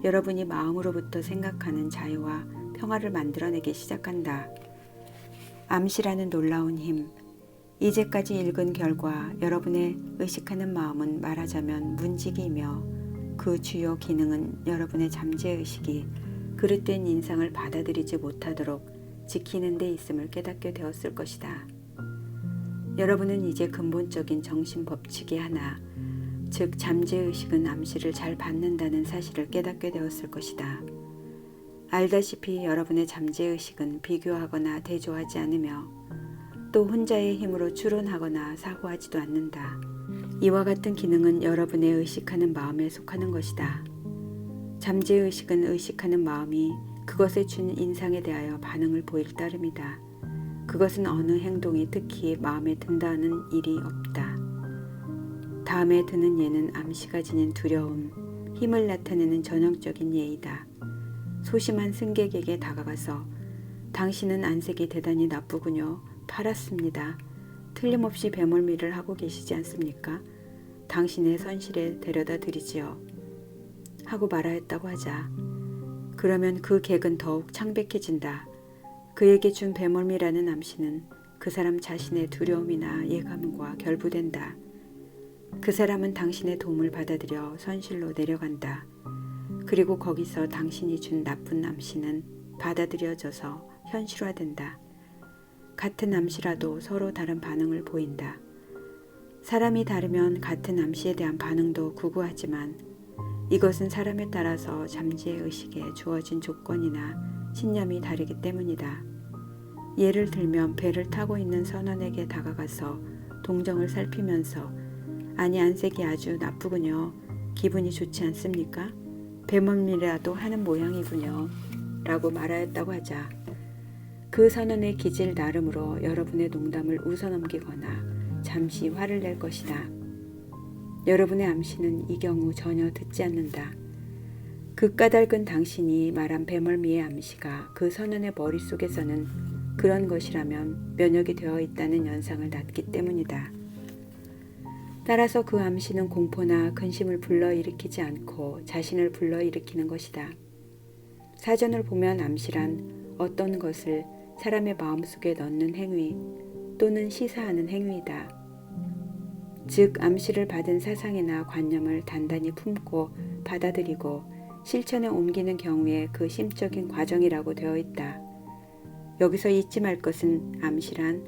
[SPEAKER 1] 여러분이 마음으로부터 생각하는 자유와 평화를 만들어내기 시작한다. 암시라는 놀라운 힘. 이제까지 읽은 결과 여러분의 의식하는 마음은 말하자면 문지기이며 그 주요 기능은 여러분의 잠재의식이 그릇된 인상을 받아들이지 못하도록 지키는 데 있음을 깨닫게 되었을 것이다. 여러분은 이제 근본적인 정신 법칙이 하나, 즉 잠재의식은 암시를 잘 받는다는 사실을 깨닫게 되었을 것이다. 알다시피 여러분의 잠재의식은 비교하거나 대조하지 않으며 또 혼자의 힘으로 추론하거나 사고하지도 않는다. 이와 같은 기능은 여러분의 의식하는 마음에 속하는 것이다. 잠재의식은 의식하는 마음이 그것에 준 인상에 대하여 반응을 보일 따름이다. 그것은 어느 행동이 특히 마음에 든다는 일이 없다. 다음에 드는 예는 암시가 지닌 두려움, 힘을 나타내는 전형적인 예이다. 소심한 승객에게 다가가서 당신은 안색이 대단히 나쁘군요. 팔았습니다. 틀림없이 배멀미를 하고 계시지 않습니까? 당신의 선실에 데려다 드리지요. 하고 말하였다고 하자. 그러면 그 객은 더욱 창백해진다. 그에게 준 배멀미라는 암시는 그 사람 자신의 두려움이나 예감과 결부된다. 그 사람은 당신의 도움을 받아들여 선실로 내려간다. 그리고 거기서 당신이 준 나쁜 암시는 받아들여져서 현실화된다. 같은 암시라도 서로 다른 반응을 보인다. 사람이 다르면 같은 암시에 대한 반응도 구구하지만 이것은 사람에 따라서 잠재의식에 주어진 조건이나 신념이 다르기 때문이다. 예를 들면 배를 타고 있는 선원에게 다가가서 동정을 살피면서 아니 안색이 아주 나쁘군요. 기분이 좋지 않습니까? 배멀미라도 하는 모양이군요. 라고 말하였다고 하자. 그 선언의 기질 나름으로 여러분의 농담을 웃어넘기거나 잠시 화를 낼 것이다. 여러분의 암시는 이 경우 전혀 듣지 않는다. 그 까닭은 당신이 말한 배멀미의 암시가 그 선언의 머릿속에서는 그런 것이라면 면역이 되어 있다는 연상을 낳기 때문이다. 따라서 그 암시는 공포나 근심을 불러일으키지 않고 자신을 불러일으키는 것이다. 사전을 보면 암시란 어떤 것을 사람의 마음속에 넣는 행위 또는 시사하는 행위이다. 즉 암시를 받은 사상이나 관념을 단단히 품고 받아들이고 실천에 옮기는 경우에 그 심적인 과정이라고 되어 있다. 여기서 잊지 말 것은 암시란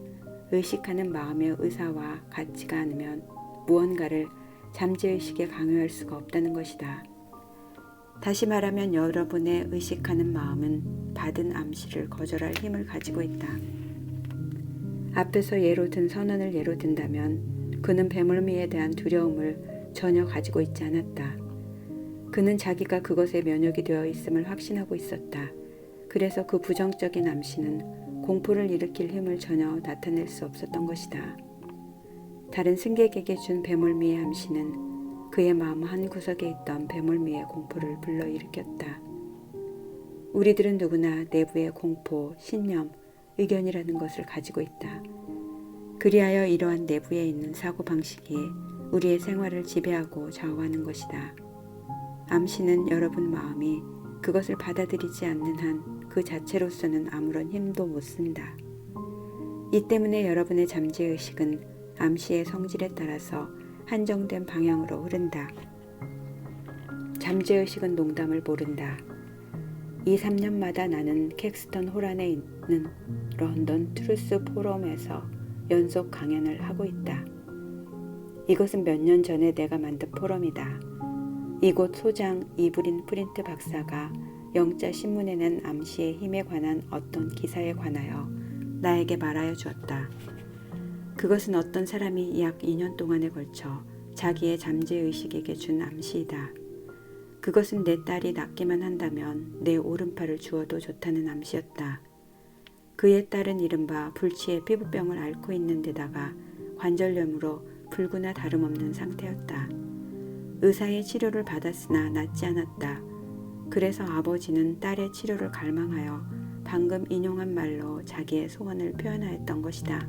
[SPEAKER 1] 의식하는 마음의 의사와 같지가 않으면 무언가를 잠재의식에 강요할 수가 없다는 것이다. 다시 말하면 여러분의 의식하는 마음은 받은 암시를 거절할 힘을 가지고 있다. 앞에서 예로 든 선언을 예로 든다면 그는 배멀미에 대한 두려움을 전혀 가지고 있지 않았다. 그는 자기가 그것에 면역이 되어 있음을 확신하고 있었다. 그래서 그 부정적인 암시는 공포를 일으킬 힘을 전혀 나타낼 수 없었던 것이다. 다른 승객에게 준 배멀미의 암시는 그의 마음 한구석에 있던 배멀미의 공포를 불러일으켰다. 우리들은 누구나 내부의 공포, 신념, 의견이라는 것을 가지고 있다. 그리하여 이러한 내부에 있는 사고방식이 우리의 생활을 지배하고 좌우하는 것이다. 암시는 여러분 마음이 그것을 받아들이지 않는 한 그 자체로서는 아무런 힘도 못 쓴다. 이 때문에 여러분의 잠재의식은 암시의 성질에 따라서 한정된 방향으로 흐른다. 잠재의식은 농담을 모른다. 2, 3년마다 나는 캑스턴 홀 안에 있는 런던 트루스 포럼에서 연속 강연을 하고 있다. 이것은 몇 년 전에 내가 만든 포럼이다. 이곳 소장 이브린 프린트 박사가 영자 신문에 낸 암시의 힘에 관한 어떤 기사에 관하여 나에게 말하여 주었다. 그것은 어떤 사람이 약 2년 동안에 걸쳐 자기의 잠재의식에게 준 암시이다. 그것은 내 딸이 낫기만 한다면 내 오른팔을 주어도 좋다는 암시였다. 그의 딸은 이른바 불치의 피부병을 앓고 있는 데다가 관절염으로 불구나 다름없는 상태였다. 의사의 치료를 받았으나 낫지 않았다. 그래서 아버지는 딸의 치료를 갈망하여 방금 인용한 말로 자기의 소원을 표현하였던 것이다.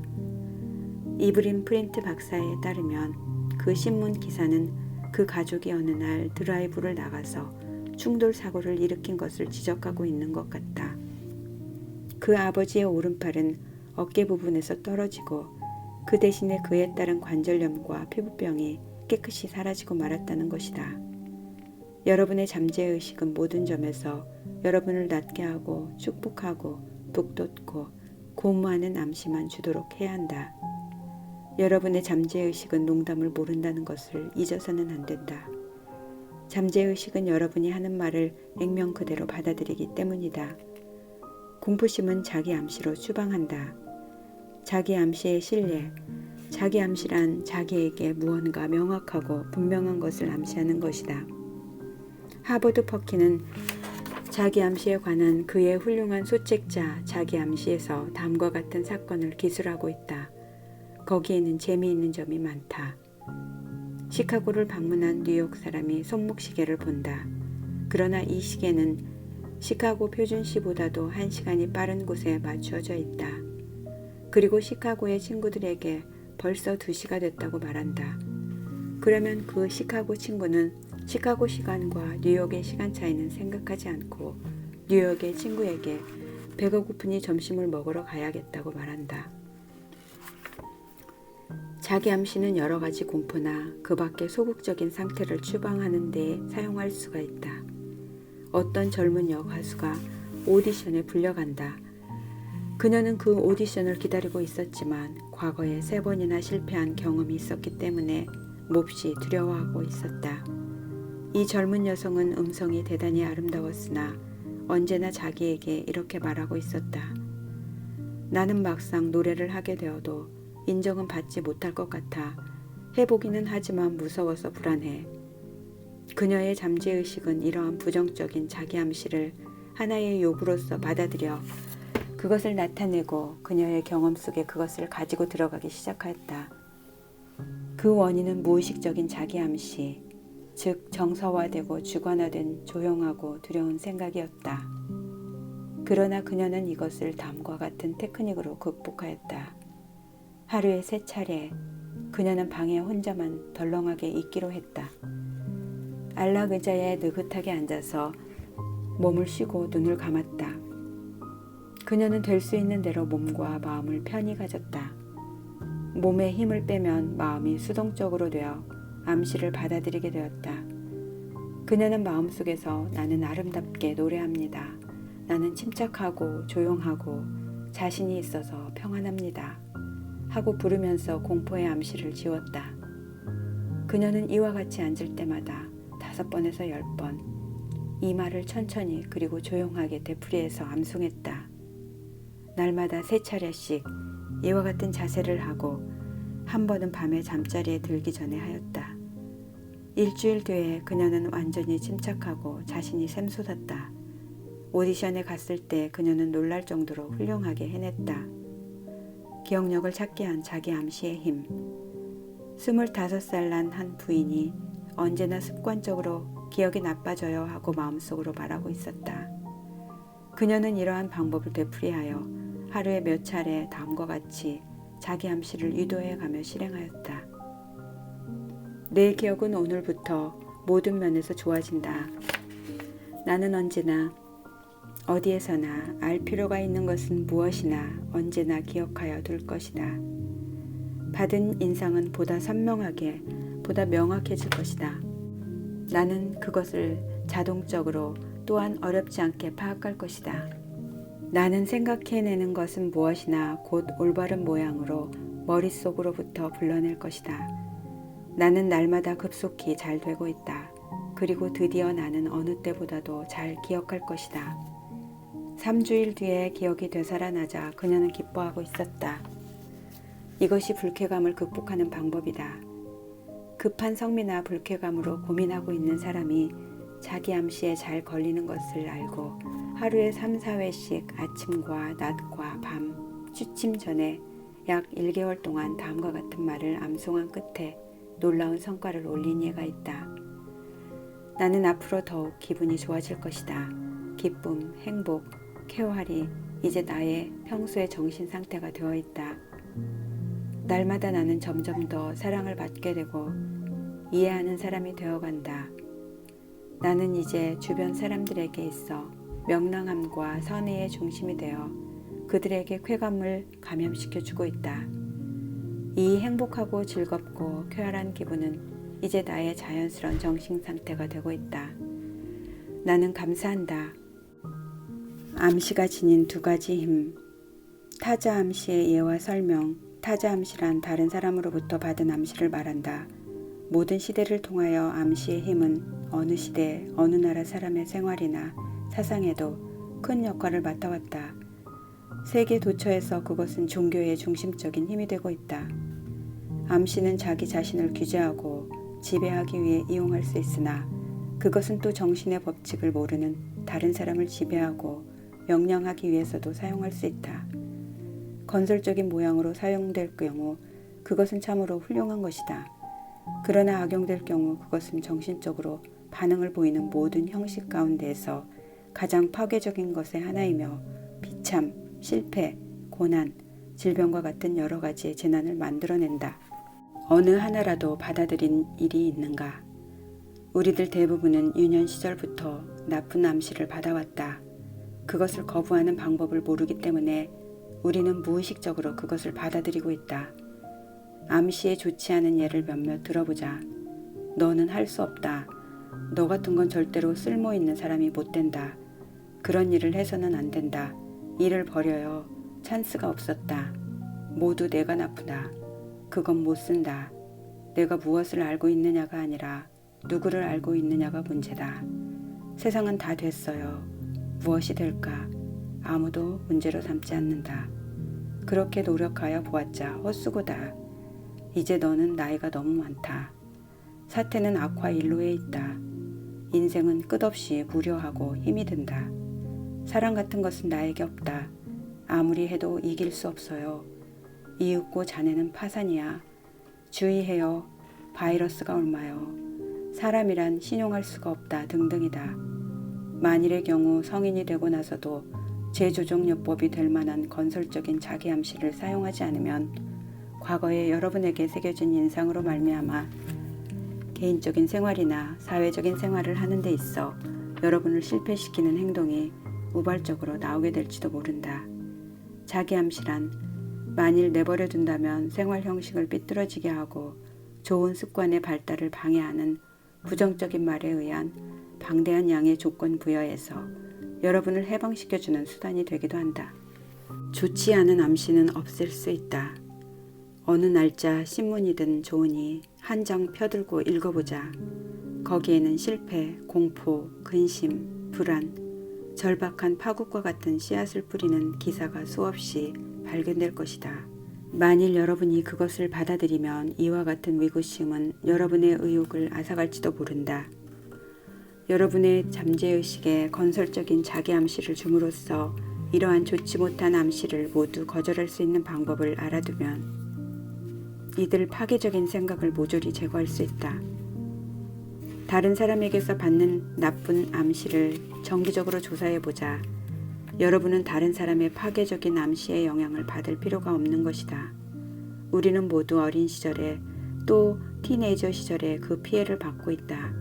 [SPEAKER 1] 이브린 프린트 박사에 따르면 그 신문 기사는 그 가족이 어느 날 드라이브를 나가서 충돌 사고를 일으킨 것을 지적하고 있는 것 같다. 그 아버지의 오른팔은 어깨 부분에서 떨어지고 그 대신에 그에 따른 관절염과 피부병이 깨끗이 사라지고 말았다는 것이다. 여러분의 잠재의식은 모든 점에서 여러분을 낫게 하고 축복하고 북돋고 고무하는 암시만 주도록 해야 한다. 여러분의 잠재의식은 농담을 모른다는 것을 잊어서는 안 된다. 잠재의식은 여러분이 하는 말을 액면 그대로 받아들이기 때문이다. 공포심은 자기 암시로 추방한다. 자기 암시의 신뢰, 자기 암시란 자기에게 무언가 명확하고 분명한 것을 암시하는 것이다. 하버드 퍼키는 자기 암시에 관한 그의 훌륭한 소책자 자기 암시에서 다음과 같은 사건을 기술하고 있다. 거기에는 재미있는 점이 많다. 시카고를 방문한 뉴욕 사람이 손목시계를 본다. 그러나 이 시계는 시카고 표준시보다도 1시간이 빠른 곳에 맞추어져 있다. 그리고 시카고의 친구들에게 벌써 2시가 됐다고 말한다. 그러면 그 시카고 친구는 시카고 시간과 뉴욕의 시간 차이는 생각하지 않고 뉴욕의 친구에게 배가 고프니 점심을 먹으러 가야겠다고 말한다. 자기 암시는 여러 가지 공포나 그 밖의 소극적인 상태를 추방하는 데 사용할 수가 있다. 어떤 젊은 여가수가 오디션에 불려간다. 그녀는 그 오디션을 기다리고 있었지만 과거에 3번이나 실패한 경험이 있었기 때문에 몹시 두려워하고 있었다. 이 젊은 여성은 음성이 대단히 아름다웠으나 언제나 자기에게 이렇게 말하고 있었다. 나는 막상 노래를 하게 되어도 인정은 받지 못할 것 같아 해보기는 하지만 무서워서 불안해. 그녀의 잠재의식은 이러한 부정적인 자기 암시를 하나의 요구로서 받아들여 그것을 나타내고 그녀의 경험 속에 그것을 가지고 들어가기 시작하였다. 그 원인은 무의식적인 자기 암시, 즉 정서화되고 주관화된 조용하고 두려운 생각이었다. 그러나 그녀는 이것을 다음과 같은 테크닉으로 극복하였다. 하루에 3차례 그녀는 방에 혼자만 덜렁하게 있기로 했다. 안락 의자에 느긋하게 앉아서 몸을 쉬고 눈을 감았다. 그녀는 될 수 있는 대로 몸과 마음을 편히 가졌다. 몸에 힘을 빼면 마음이 수동적으로 되어 암시를 받아들이게 되었다. 그녀는 마음속에서 나는 아름답게 노래합니다. 나는 침착하고 조용하고 자신이 있어서 평안합니다. 하고 부르면서 공포의 암시를 지웠다. 그녀는 이와 같이 앉을 때마다 5번에서 10번 이 말을 천천히 그리고 조용하게 되풀이해서 암송했다. 날마다 3차례씩 이와 같은 자세를 하고 한 번은 밤에 잠자리에 들기 전에 하였다. 일주일 뒤에 그녀는 완전히 침착하고 자신이 샘솟았다. 오디션에 갔을 때 그녀는 놀랄 정도로 훌륭하게 해냈다. 기억력을 찾게 한 자기 암시의 힘. 25살 난 한 부인이 언제나 습관적으로 기억이 나빠져요 하고 마음속으로 말하고 있었다. 그녀는 이러한 방법을 되풀이하여 하루에 몇 차례 다음과 같이 자기 암시를 유도해가며 실행하였다. 내 기억은 오늘부터 모든 면에서 좋아진다. 나는 언제나 어디에서나 알 필요가 있는 것은 무엇이나 언제나 기억하여 둘 것이다. 받은 인상은 보다 선명하게, 보다 명확해질 것이다. 나는 그것을 자동적으로 또한 어렵지 않게 파악할 것이다. 나는 생각해내는 것은 무엇이나 곧 올바른 모양으로 머릿속으로부터 불러낼 것이다. 나는 날마다 급속히 잘 되고 있다. 그리고 드디어 나는 어느 때보다도 잘 기억할 것이다. 3주일 뒤에 기억이 되살아나자 그녀는 기뻐하고 있었다. 이것이 불쾌감을 극복하는 방법이다. 급한 성미나 불쾌감으로 고민하고 있는 사람이 자기 암시에 잘 걸리는 것을 알고 하루에 3, 4회씩 아침과 낮과 밤 취침 전에 약 1개월 동안 다음과 같은 말을 암송한 끝에 놀라운 성과를 올린 예가 있다. 나는 앞으로 더욱 기분이 좋아질 것이다. 기쁨, 행복, 쾌활이 이제 나의 평소의 정신 상태가 되어 있다. 날마다 나는 점점 더 사랑을 받게 되고 이해하는 사람이 되어간다. 나는 이제 주변 사람들에게 있어 명랑함과 선의의 중심이 되어 그들에게 쾌감을 감염시켜주고 있다. 이 행복하고 즐겁고 쾌활한 기분은 이제 나의 자연스러운 정신 상태가 되고 있다. 나는 감사한다. 암시가 지닌 두 가지 힘. 타자 암시의 예와 설명. 타자 암시란 다른 사람으로부터 받은 암시를 말한다. 모든 시대를 통하여 암시의 힘은 어느 시대, 어느 나라 사람의 생활이나 사상에도 큰 역할을 맡아왔다. 세계 도처에서 그것은 종교의 중심적인 힘이 되고 있다. 암시는 자기 자신을 규제하고 지배하기 위해 이용할 수 있으나 그것은 또 정신의 법칙을 모르는 다른 사람을 지배하고 명령하기 위해서도 사용할 수 있다. 건설적인 모양으로 사용될 경우 그것은 참으로 훌륭한 것이다. 그러나 악용될 경우 그것은 정신적으로 반응을 보이는 모든 형식 가운데에서 가장 파괴적인 것의 하나이며 비참, 실패, 고난, 질병과 같은 여러 가지의 재난을 만들어낸다. 어느 하나라도 받아들인 일이 있는가? 우리들 대부분은 유년 시절부터 나쁜 암시를 받아왔다. 그것을 거부하는 방법을 모르기 때문에 우리는 무의식적으로 그것을 받아들이고 있다. 암시에 좋지 않은 예를 몇몇 들어보자. 너는 할 수 없다. 너 같은 건 절대로 쓸모있는 사람이 못 된다. 그런 일을 해서는 안 된다. 일을 버려요. 찬스가 없었다. 모두 내가 나쁘다. 그건 못 쓴다. 내가 무엇을 알고 있느냐가 아니라 누구를 알고 있느냐가 문제다. 세상은 다 됐어요. 무엇이 될까? 아무도 문제로 삼지 않는다. 그렇게 노력하여 보았자 헛수고다. 이제 너는 나이가 너무 많다. 사태는 악화 일로에 있다. 인생은 끝없이 무료하고 힘이 든다. 사랑 같은 것은 나에게 없다. 아무리 해도 이길 수 없어요. 이윽고 자네는 파산이야. 주의해요. 바이러스가 옮아요. 사람이란 신용할 수가 없다 등등이다. 만일의 경우 성인이 되고 나서도 재조정요법이 될 만한 건설적인 자기 암시를 사용하지 않으면 과거에 여러분에게 새겨진 인상으로 말미암아 개인적인 생활이나 사회적인 생활을 하는 데 있어 여러분을 실패시키는 행동이 우발적으로 나오게 될지도 모른다. 자기 암시란 만일 내버려 둔다면 생활 형식을 삐뚤어지게 하고 좋은 습관의 발달을 방해하는 부정적인 말에 의한 방대한 양의 조건 부여에서 여러분을 해방시켜주는 수단이 되기도 한다. 좋지 않은 암시는 없앨 수 있다. 어느 날짜 신문이든 좋으니 한 장 펴들고 읽어보자. 거기에는 실패, 공포, 근심, 불안, 절박한 파국과 같은 씨앗을 뿌리는 기사가 수없이 발견될 것이다. 만일 여러분이 그것을 받아들이면 이와 같은 위구심은 여러분의 의욕을 앗아갈지도 모른다. 여러분의 잠재의식에 건설적인 자기 암시를 줌으로써 이러한 좋지 못한 암시를 모두 거절할 수 있는 방법을 알아두면 이들 파괴적인 생각을 모조리 제거할 수 있다. 다른 사람에게서 받는 나쁜 암시를 정기적으로 조사해보자. 여러분은 다른 사람의 파괴적인 암시의 영향을 받을 필요가 없는 것이다. 우리는 모두 어린 시절에 또 티네이저 시절에 그 피해를 받고 있다.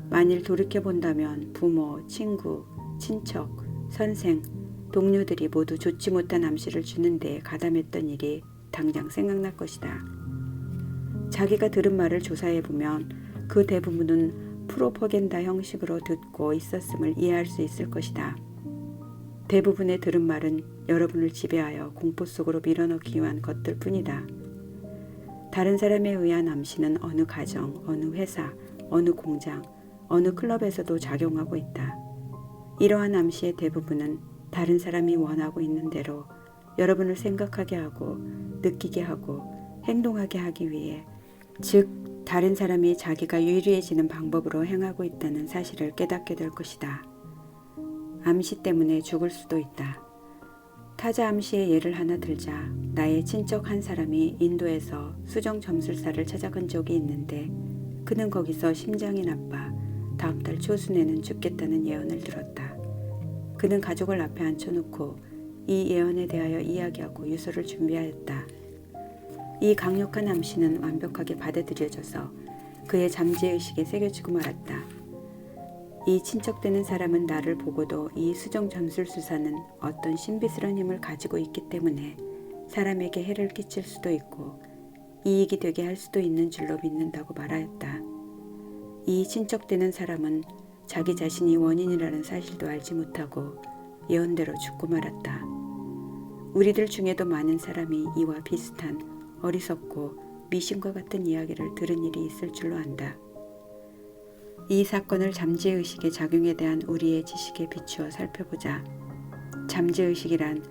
[SPEAKER 1] 만일 돌이켜본다면 부모, 친구, 친척, 선생, 동료들이 모두 좋지 못한 암시를 주는 데에 가담했던 일이 당장 생각날 것이다. 자기가 들은 말을 조사해보면 그 대부분은 프로퍼겐다 형식으로 듣고 있었음을 이해할 수 있을 것이다. 대부분의 들은 말은 여러분을 지배하여 공포 속으로 밀어넣기 위한 것들 뿐이다. 다른 사람에 의한 암시는 어느 가정, 어느 회사, 어느 공장, 어느 클럽에서도 작용하고 있다. 이러한 암시의 대부분은 다른 사람이 원하고 있는 대로 여러분을 생각하게 하고 느끼게 하고 행동하게 하기 위해, 즉 다른 사람이 자기가 유리해지는 방법으로 행하고 있다는 사실을 깨닫게 될 것이다. 암시 때문에 죽을 수도 있다. 타자 암시의 예를 하나 들자. 나의 친척 한 사람이 인도에서 수정 점술사를 찾아간 적이 있는데 그는 거기서 심장이 나빠 다음 달 초순에는 죽겠다는 예언을 들었다. 그는 가족을 앞에 앉혀놓고 이 예언에 대하여 이야기하고 유서를 준비하였다. 이 강력한 암시는 완벽하게 받아들여져서 그의 잠재의식에 새겨지고 말았다. 이 친척되는 사람은 나를 보고도 이 수정 점술수사는 어떤 신비스러운 힘을 가지고 있기 때문에 사람에게 해를 끼칠 수도 있고 이익이 되게 할 수도 있는 줄로 믿는다고 말하였다. 이 친척되는 사람은 자기 자신이 원인이라는 사실도 알지 못하고 예언대로 죽고 말았다. 우리들 중에도 많은 사람이 이와 비슷한 어리석고 미신과 같은 이야기를 들은 일이 있을 줄로 안다. 이 사건을 잠재의식의 작용에 대한 우리의 지식에 비추어 살펴보자. 잠재의식이란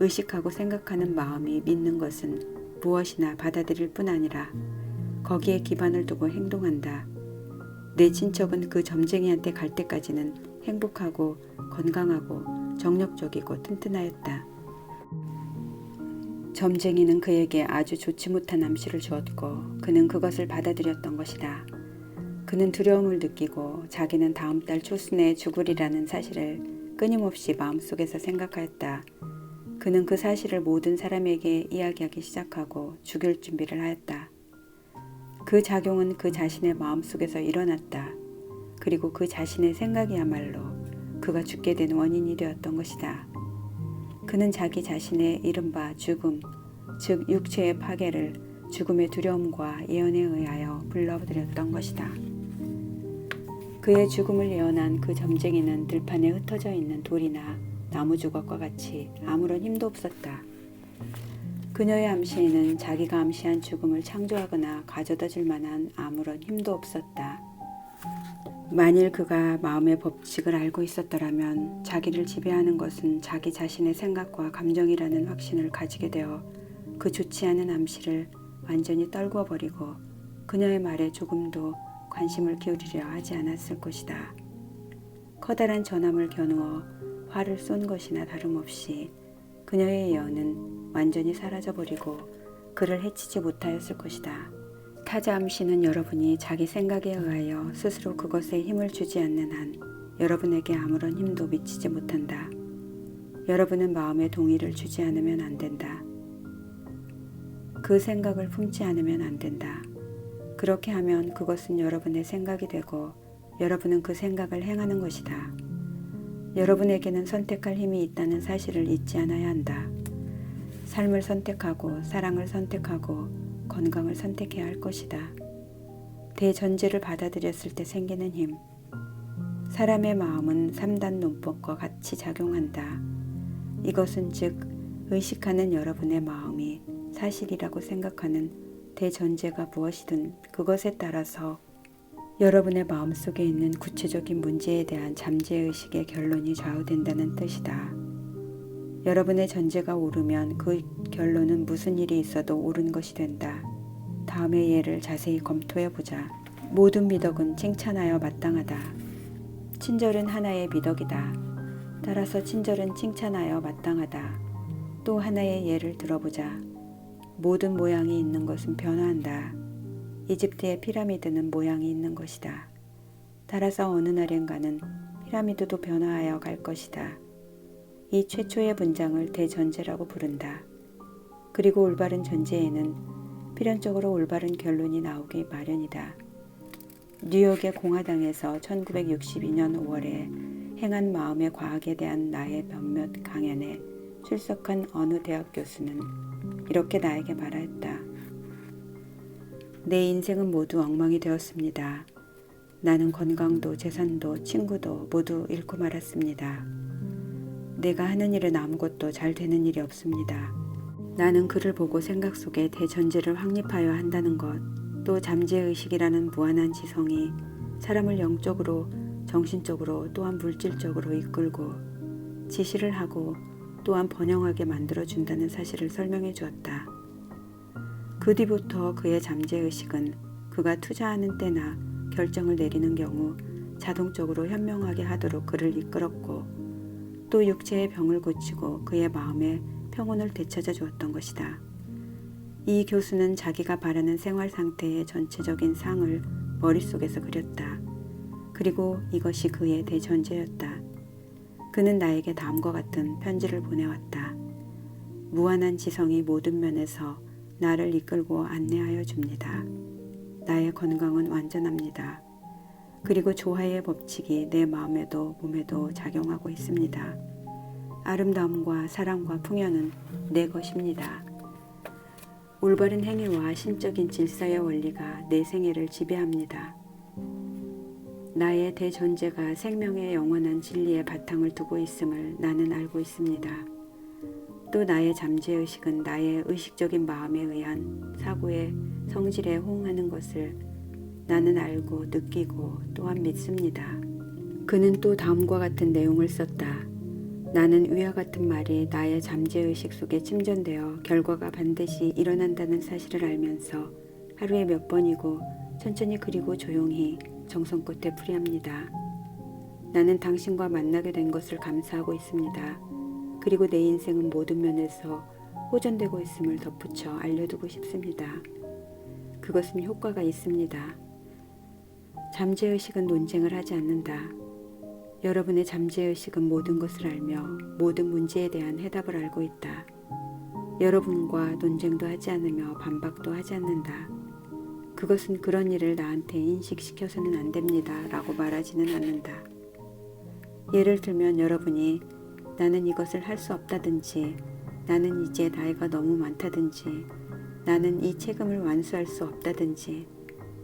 [SPEAKER 1] 의식하고 생각하는 마음이 믿는 것은 무엇이나 받아들일 뿐 아니라 거기에 기반을 두고 행동한다. 내 친척은 그 점쟁이한테 갈 때까지는 행복하고 건강하고 정력적이고 튼튼하였다. 점쟁이는 그에게 아주 좋지 못한 암시를 주었고 그는 그것을 받아들였던 것이다. 그는 두려움을 느끼고 자기는 다음 달 초순에 죽으리라는 사실을 끊임없이 마음속에서 생각하였다. 그는 그 사실을 모든 사람에게 이야기하기 시작하고 죽일 준비를 하였다. 그 작용은 그 자신의 마음속에서 일어났다. 그리고 그 자신의 생각이야말로 그가 죽게 된 원인이 되었던 것이다. 그는 자기 자신의 이른바 죽음, 즉 육체의 파괴를 죽음의 두려움과 예언에 의하여 불러들였던 것이다. 그의 죽음을 예언한 그 점쟁이는 들판에 흩어져 있는 돌이나 나무 조각과 같이 아무런 힘도 없었다. 그녀의 암시에는 자기가 암시한 죽음을 창조하거나 가져다 줄 만한 아무런 힘도 없었다. 만일 그가 마음의 법칙을 알고 있었더라면 자기를 지배하는 것은 자기 자신의 생각과 감정이라는 확신을 가지게 되어 그 좋지 않은 암시를 완전히 떨구어 버리고 그녀의 말에 조금도 관심을 기울이려 하지 않았을 것이다. 커다란 전함을 겨누어 활을 쏜 것이나 다름없이 그녀의 예언은 완전히 사라져버리고 그를 해치지 못하였을 것이다. 타자 암시는 여러분이 자기 생각에 의하여 스스로 그것에 힘을 주지 않는 한 여러분에게 아무런 힘도 미치지 못한다. 여러분은 마음의 동의를 주지 않으면 안 된다. 그 생각을 품지 않으면 안 된다. 그렇게 하면 그것은 여러분의 생각이 되고 여러분은 그 생각을 행하는 것이다. 여러분에게는 선택할 힘이 있다는 사실을 잊지 않아야 한다. 삶을 선택하고 사랑을 선택하고 건강을 선택해야 할 것이다. 대전제를 받아들였을 때 생기는 힘. 사람의 마음은 3단 논법과 같이 작용한다. 이것은 즉 의식하는 여러분의 마음이 사실이라고 생각하는 대전제가 무엇이든 그것에 따라서 여러분의 마음속에 있는 구체적인 문제에 대한 잠재의식의 결론이 좌우된다는 뜻이다. 여러분의 전제가 오르면 그 결론은 무슨 일이 있어도 옳은 것이 된다. 다음의 예를 자세히 검토해보자. 모든 미덕은 칭찬하여 마땅하다. 친절은 하나의 미덕이다. 따라서 친절은 칭찬하여 마땅하다. 또 하나의 예를 들어보자. 모든 모양이 있는 것은 변화한다. 이집트의 피라미드는 모양이 있는 것이다. 따라서 어느 날인가는 피라미드도 변화하여 갈 것이다. 이 최초의 문장을 대전제라고 부른다. 그리고 올바른 전제에는 필연적으로 올바른 결론이 나오기 마련이다. 뉴욕의 공화당에서 1962년 5월에 행한 마음의 과학에 대한 나의 몇몇 강연에 출석한 어느 대학 교수는 이렇게 나에게 말하였다. 내 인생은 모두 엉망이 되었습니다. 나는 건강도 재산도 친구도 모두 잃고 말았습니다. 내가 하는 일은 아무것도 잘 되는 일이 없습니다. 나는 그를 보고 생각 속에 대전제를 확립하여 한다는 것, 또 잠재의식이라는 무한한 지성이 사람을 영적으로, 정신적으로 또한 물질적으로 이끌고 지시를 하고 또한 번영하게 만들어준다는 사실을 설명해 주었다. 그 뒤부터 그의 잠재의식은 그가 투자하는 때나 결정을 내리는 경우 자동적으로 현명하게 하도록 그를 이끌었고 또 육체의 병을 고치고 그의 마음에 평온을 되찾아 주었던 것이다. 이 교수는 자기가 바라는 생활 상태의 전체적인 상을 머릿속에서 그렸다. 그리고 이것이 그의 대전제였다. 그는 나에게 다음과 같은 편지를 보내왔다. 무한한 지성이 모든 면에서 나를 이끌고 안내하여 줍니다. 나의 건강은 완전합니다. 그리고 조화의 법칙이 내 마음에도 몸에도 작용하고 있습니다. 아름다움과 사랑과 풍요는 내 것입니다. 올바른 행위와 신적인 질서의 원리가 내 생애를 지배합니다. 나의 대전제가 생명의 영원한 진리의 바탕을 두고 있음을 나는 알고 있습니다. 또 나의 잠재의식은 나의 의식적인 마음에 의한 사고의 성질에 호응하는 것을 나는 알고 느끼고 또한 믿습니다. 그는 또 다음과 같은 내용을 썼다. 나는 위와 같은 말이 나의 잠재의식 속에 침전되어 결과가 반드시 일어난다는 사실을 알면서 하루에 몇 번이고 천천히 그리고 조용히 정성 끝에 풀이합니다. 나는 당신과 만나게 된 것을 감사하고 있습니다. 그리고 내 인생은 모든 면에서 호전되고 있음을 덧붙여 알려두고 싶습니다. 그것은 효과가 있습니다. 잠재의식은 논쟁을 하지 않는다. 여러분의 잠재의식은 모든 것을 알며 모든 문제에 대한 해답을 알고 있다. 여러분과 논쟁도 하지 않으며 반박도 하지 않는다. 그것은 그런 일을 나한테 인식시켜서는 안 됩니다 라고 말하지는 않는다. 예를 들면 여러분이 나는 이것을 할 수 없다든지 나는 이제 나이가 너무 많다든지 나는 이 책임을 완수할 수 없다든지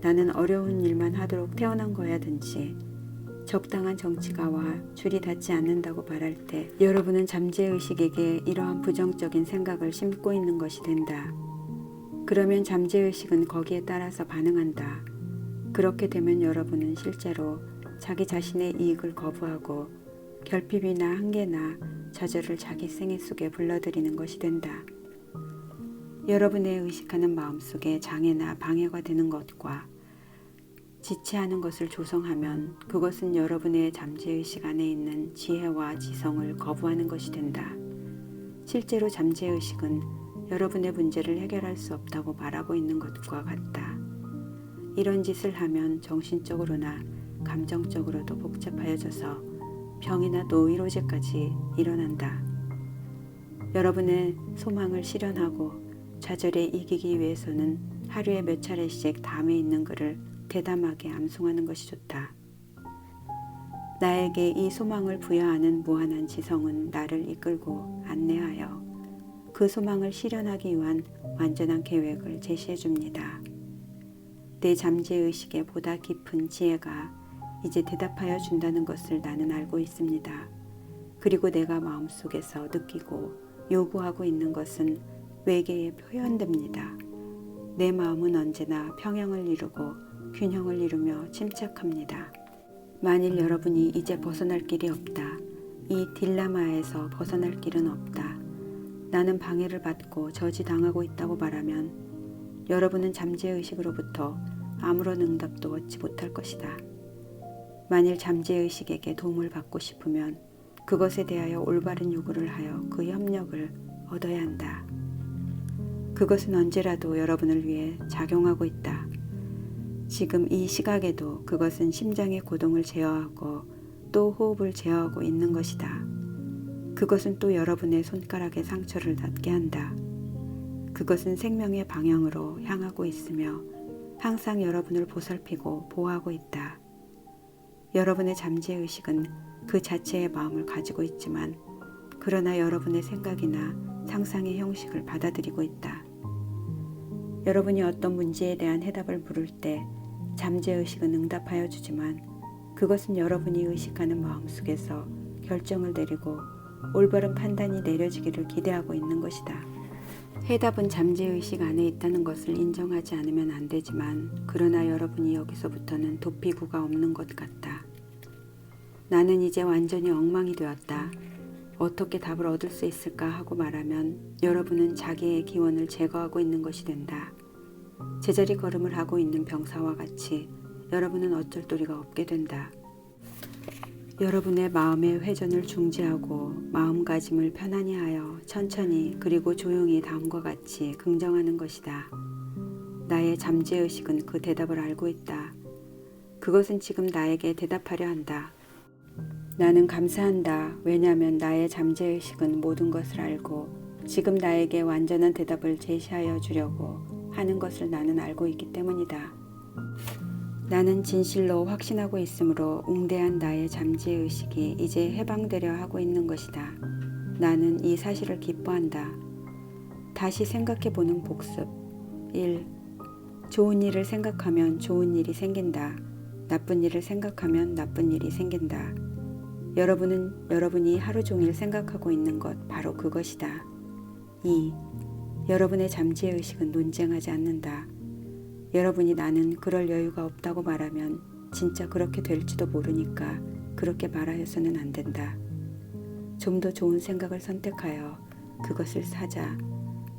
[SPEAKER 1] 나는 어려운 일만 하도록 태어난 거야든지 적당한 정치가와 줄이 닿지 않는다고 말할 때 여러분은 잠재의식에게 이러한 부정적인 생각을 심고 있는 것이 된다. 그러면 잠재의식은 거기에 따라서 반응한다. 그렇게 되면 여러분은 실제로 자기 자신의 이익을 거부하고 결핍이나 한계나 좌절을 자기 생애 속에 불러들이는 것이 된다. 여러분의 의식하는 마음속에 장애나 방해가 되는 것과 지체하는 것을 조성하면 그것은 여러분의 잠재의식 안에 있는 지혜와 지성을 거부하는 것이 된다. 실제로 잠재의식은 여러분의 문제를 해결할 수 없다고 말하고 있는 것과 같다. 이런 짓을 하면 정신적으로나 감정적으로도 복잡해져서 병이나 노이로제까지 일어난다. 여러분의 소망을 실현하고 좌절에 이기기 위해서는 하루에 몇 차례씩 담에 있는 글을 대담하게 암송하는 것이 좋다. 나에게 이 소망을 부여하는 무한한 지성은 나를 이끌고 안내하여 그 소망을 실현하기 위한 완전한 계획을 제시해 줍니다. 내 잠재의식에 보다 깊은 지혜가 이제 대답하여 준다는 것을 나는 알고 있습니다. 그리고 내가 마음속에서 느끼고 요구하고 있는 것은 외계에 표현됩니다. 내 마음은 언제나 평형을 이루고 균형을 이루며 침착합니다. 만일 여러분이 이제 벗어날 길이 없다. 이 딜레마에서 벗어날 길은 없다. 나는 방해를 받고 저지당하고 있다고 말하면 여러분은 잠재의식으로부터 아무런 응답도 얻지 못할 것이다. 만일 잠재의식에게 도움을 받고 싶으면 그것에 대하여 올바른 요구를 하여 그 협력을 얻어야 한다. 그것은 언제라도 여러분을 위해 작용하고 있다. 지금 이 시각에도 그것은 심장의 고동을 제어하고 또 호흡을 제어하고 있는 것이다. 그것은 또 여러분의 손가락에 상처를 낫게 한다. 그것은 생명의 방향으로 향하고 있으며 항상 여러분을 보살피고 보호하고 있다. 여러분의 잠재의식은 그 자체의 마음을 가지고 있지만 그러나 여러분의 생각이나 상상의 형식을 받아들이고 있다. 여러분이 어떤 문제에 대한 해답을 물을 때 잠재의식은 응답하여 주지만 그것은 여러분이 의식하는 마음속에서 결정을 내리고 올바른 판단이 내려지기를 기대하고 있는 것이다. 해답은 잠재의식 안에 있다는 것을 인정하지 않으면 안 되지만 그러나 여러분이 여기서부터는 도피구가 없는 것 같다. 나는 이제 완전히 엉망이 되었다. 어떻게 답을 얻을 수 있을까 하고 말하면 여러분은 자기의 기원을 제거하고 있는 것이 된다. 제자리 걸음을 하고 있는 병사와 같이 여러분은 어쩔 도리가 없게 된다. 여러분의 마음의 회전을 중지하고 마음가짐을 편안히 하여 천천히 그리고 조용히 다음과 같이 긍정하는 것이다. 나의 잠재의식은 그 대답을 알고 있다. 그것은 지금 나에게 대답하려 한다. 나는 감사한다. 왜냐하면 나의 잠재의식은 모든 것을 알고 지금 나에게 완전한 대답을 제시하여 주려고 하는 것을 나는 알고 있기 때문이다. 나는 진실로 확신하고 있으므로 웅대한 나의 잠재의식이 이제 해방되려 하고 있는 것이다. 나는 이 사실을 기뻐한다. 다시 생각해보는 복습. 1. 좋은 일을 생각하면 좋은 일이 생긴다. 나쁜 일을 생각하면 나쁜 일이 생긴다. 여러분이 하루 종일 생각하고 있는 것 바로 그것이다. 2. 여러분의 잠재의식은 논쟁하지 않는다. 여러분이 나는 그럴 여유가 없다고 말하면 진짜 그렇게 될지도 모르니까 그렇게 말하여서는 안 된다. 좀 더 좋은 생각을 선택하여 그것을 사자.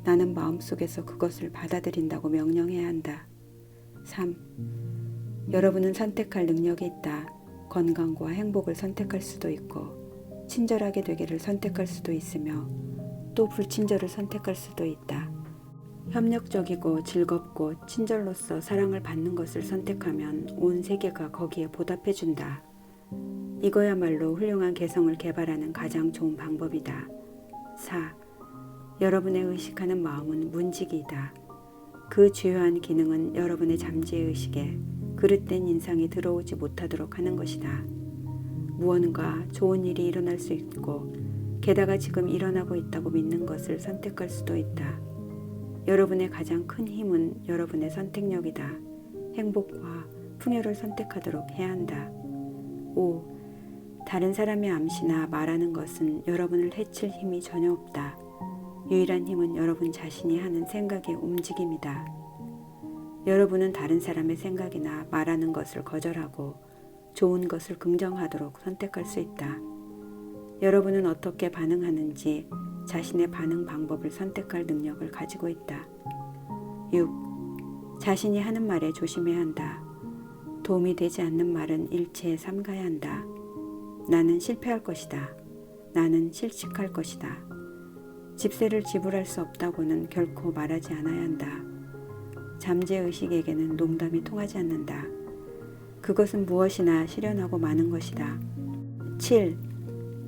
[SPEAKER 1] 나는 마음속에서 그것을 받아들인다고 명령해야 한다. 3. 여러분은 선택할 능력이 있다. 건강과 행복을 선택할 수도 있고 친절하게 되기를 선택할 수도 있으며 또 불친절을 선택할 수도 있다. 협력적이고 즐겁고 친절로서 사랑을 받는 것을 선택하면 온 세계가 거기에 보답해준다. 이거야말로 훌륭한 개성을 개발하는 가장 좋은 방법이다. 4. 여러분의 의식하는 마음은 문지기이다. 그 주요한 기능은 여러분의 잠재의식에 그릇된 인상이 들어오지 못하도록 하는 것이다. 무언가 좋은 일이 일어날 수 있고 게다가 지금 일어나고 있다고 믿는 것을 선택할 수도 있다. 여러분의 가장 큰 힘은 여러분의 선택력이다. 행복과 풍요를 선택하도록 해야 한다. 5. 다른 사람의 암시나 말하는 것은 여러분을 해칠 힘이 전혀 없다. 유일한 힘은 여러분 자신이 하는 생각의 움직임이다. 여러분은 다른 사람의 생각이나 말하는 것을 거절하고 좋은 것을 긍정하도록 선택할 수 있다. 여러분은 어떻게 반응하는지 자신의 반응 방법을 선택할 능력을 가지고 있다. 6. 자신이 하는 말에 조심해야 한다. 도움이 되지 않는 말은 일체에 삼가야 한다. 나는 실패할 것이다. 나는 실직할 것이다. 집세를 지불할 수 없다고는 결코 말하지 않아야 한다. 잠재의식에게는 농담이 통하지 않는다. 그것은 무엇이나 실현하고 마는 것이다. 7.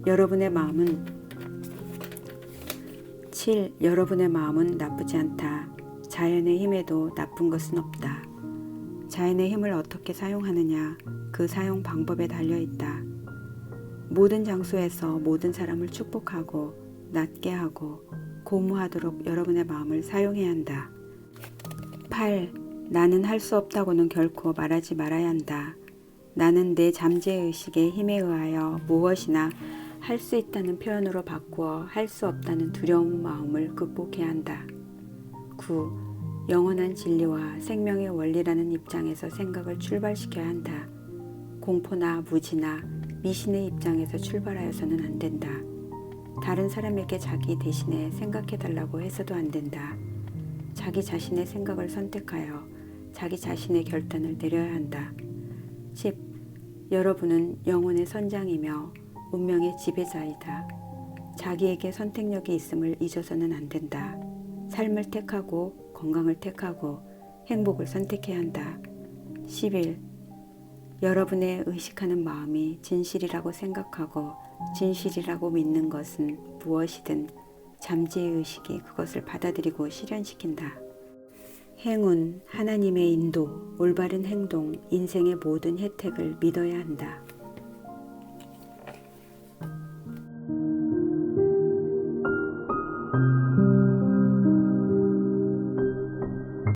[SPEAKER 1] 여러분의 마음은 나쁘지 않다. 자연의 힘에도 나쁜 것은 없다. 자연의 힘을 어떻게 사용하느냐, 그 사용 방법에 달려있다. 모든 장소에서 모든 사람을 축복하고 낫게 하고 고무하도록 여러분의 마음을 사용해야 한다. 8. 나는 할 수 없다고는 결코 말하지 말아야 한다. 나는 내 잠재의식의 힘에 의하여 무엇이나 할 수 있다는 표현으로 바꾸어 할 수 없다는 두려운 마음을 극복해야 한다. 9. 영원한 진리와 생명의 원리라는 입장에서 생각을 출발시켜야 한다. 공포나 무지나 미신의 입장에서 출발하여서는 안 된다. 다른 사람에게 자기 대신에 생각해달라고 해서도 안 된다. 자기 자신의 생각을 선택하여 자기 자신의 결단을 내려야 한다. 10. 여러분은 영혼의 선장이며 운명의 지배자이다. 자기에게 선택력이 있음을 잊어서는 안 된다. 삶을 택하고 건강을 택하고 행복을 선택해야 한다. 11. 여러분의 의식하는 마음이 진실이라고 생각하고 진실이라고 믿는 것은 무엇이든 잠재의 의식이 그것을 받아들이고 실현시킨다. 행운, 하나님의 인도, 올바른 행동, 인생의 모든 혜택을 믿어야 한다.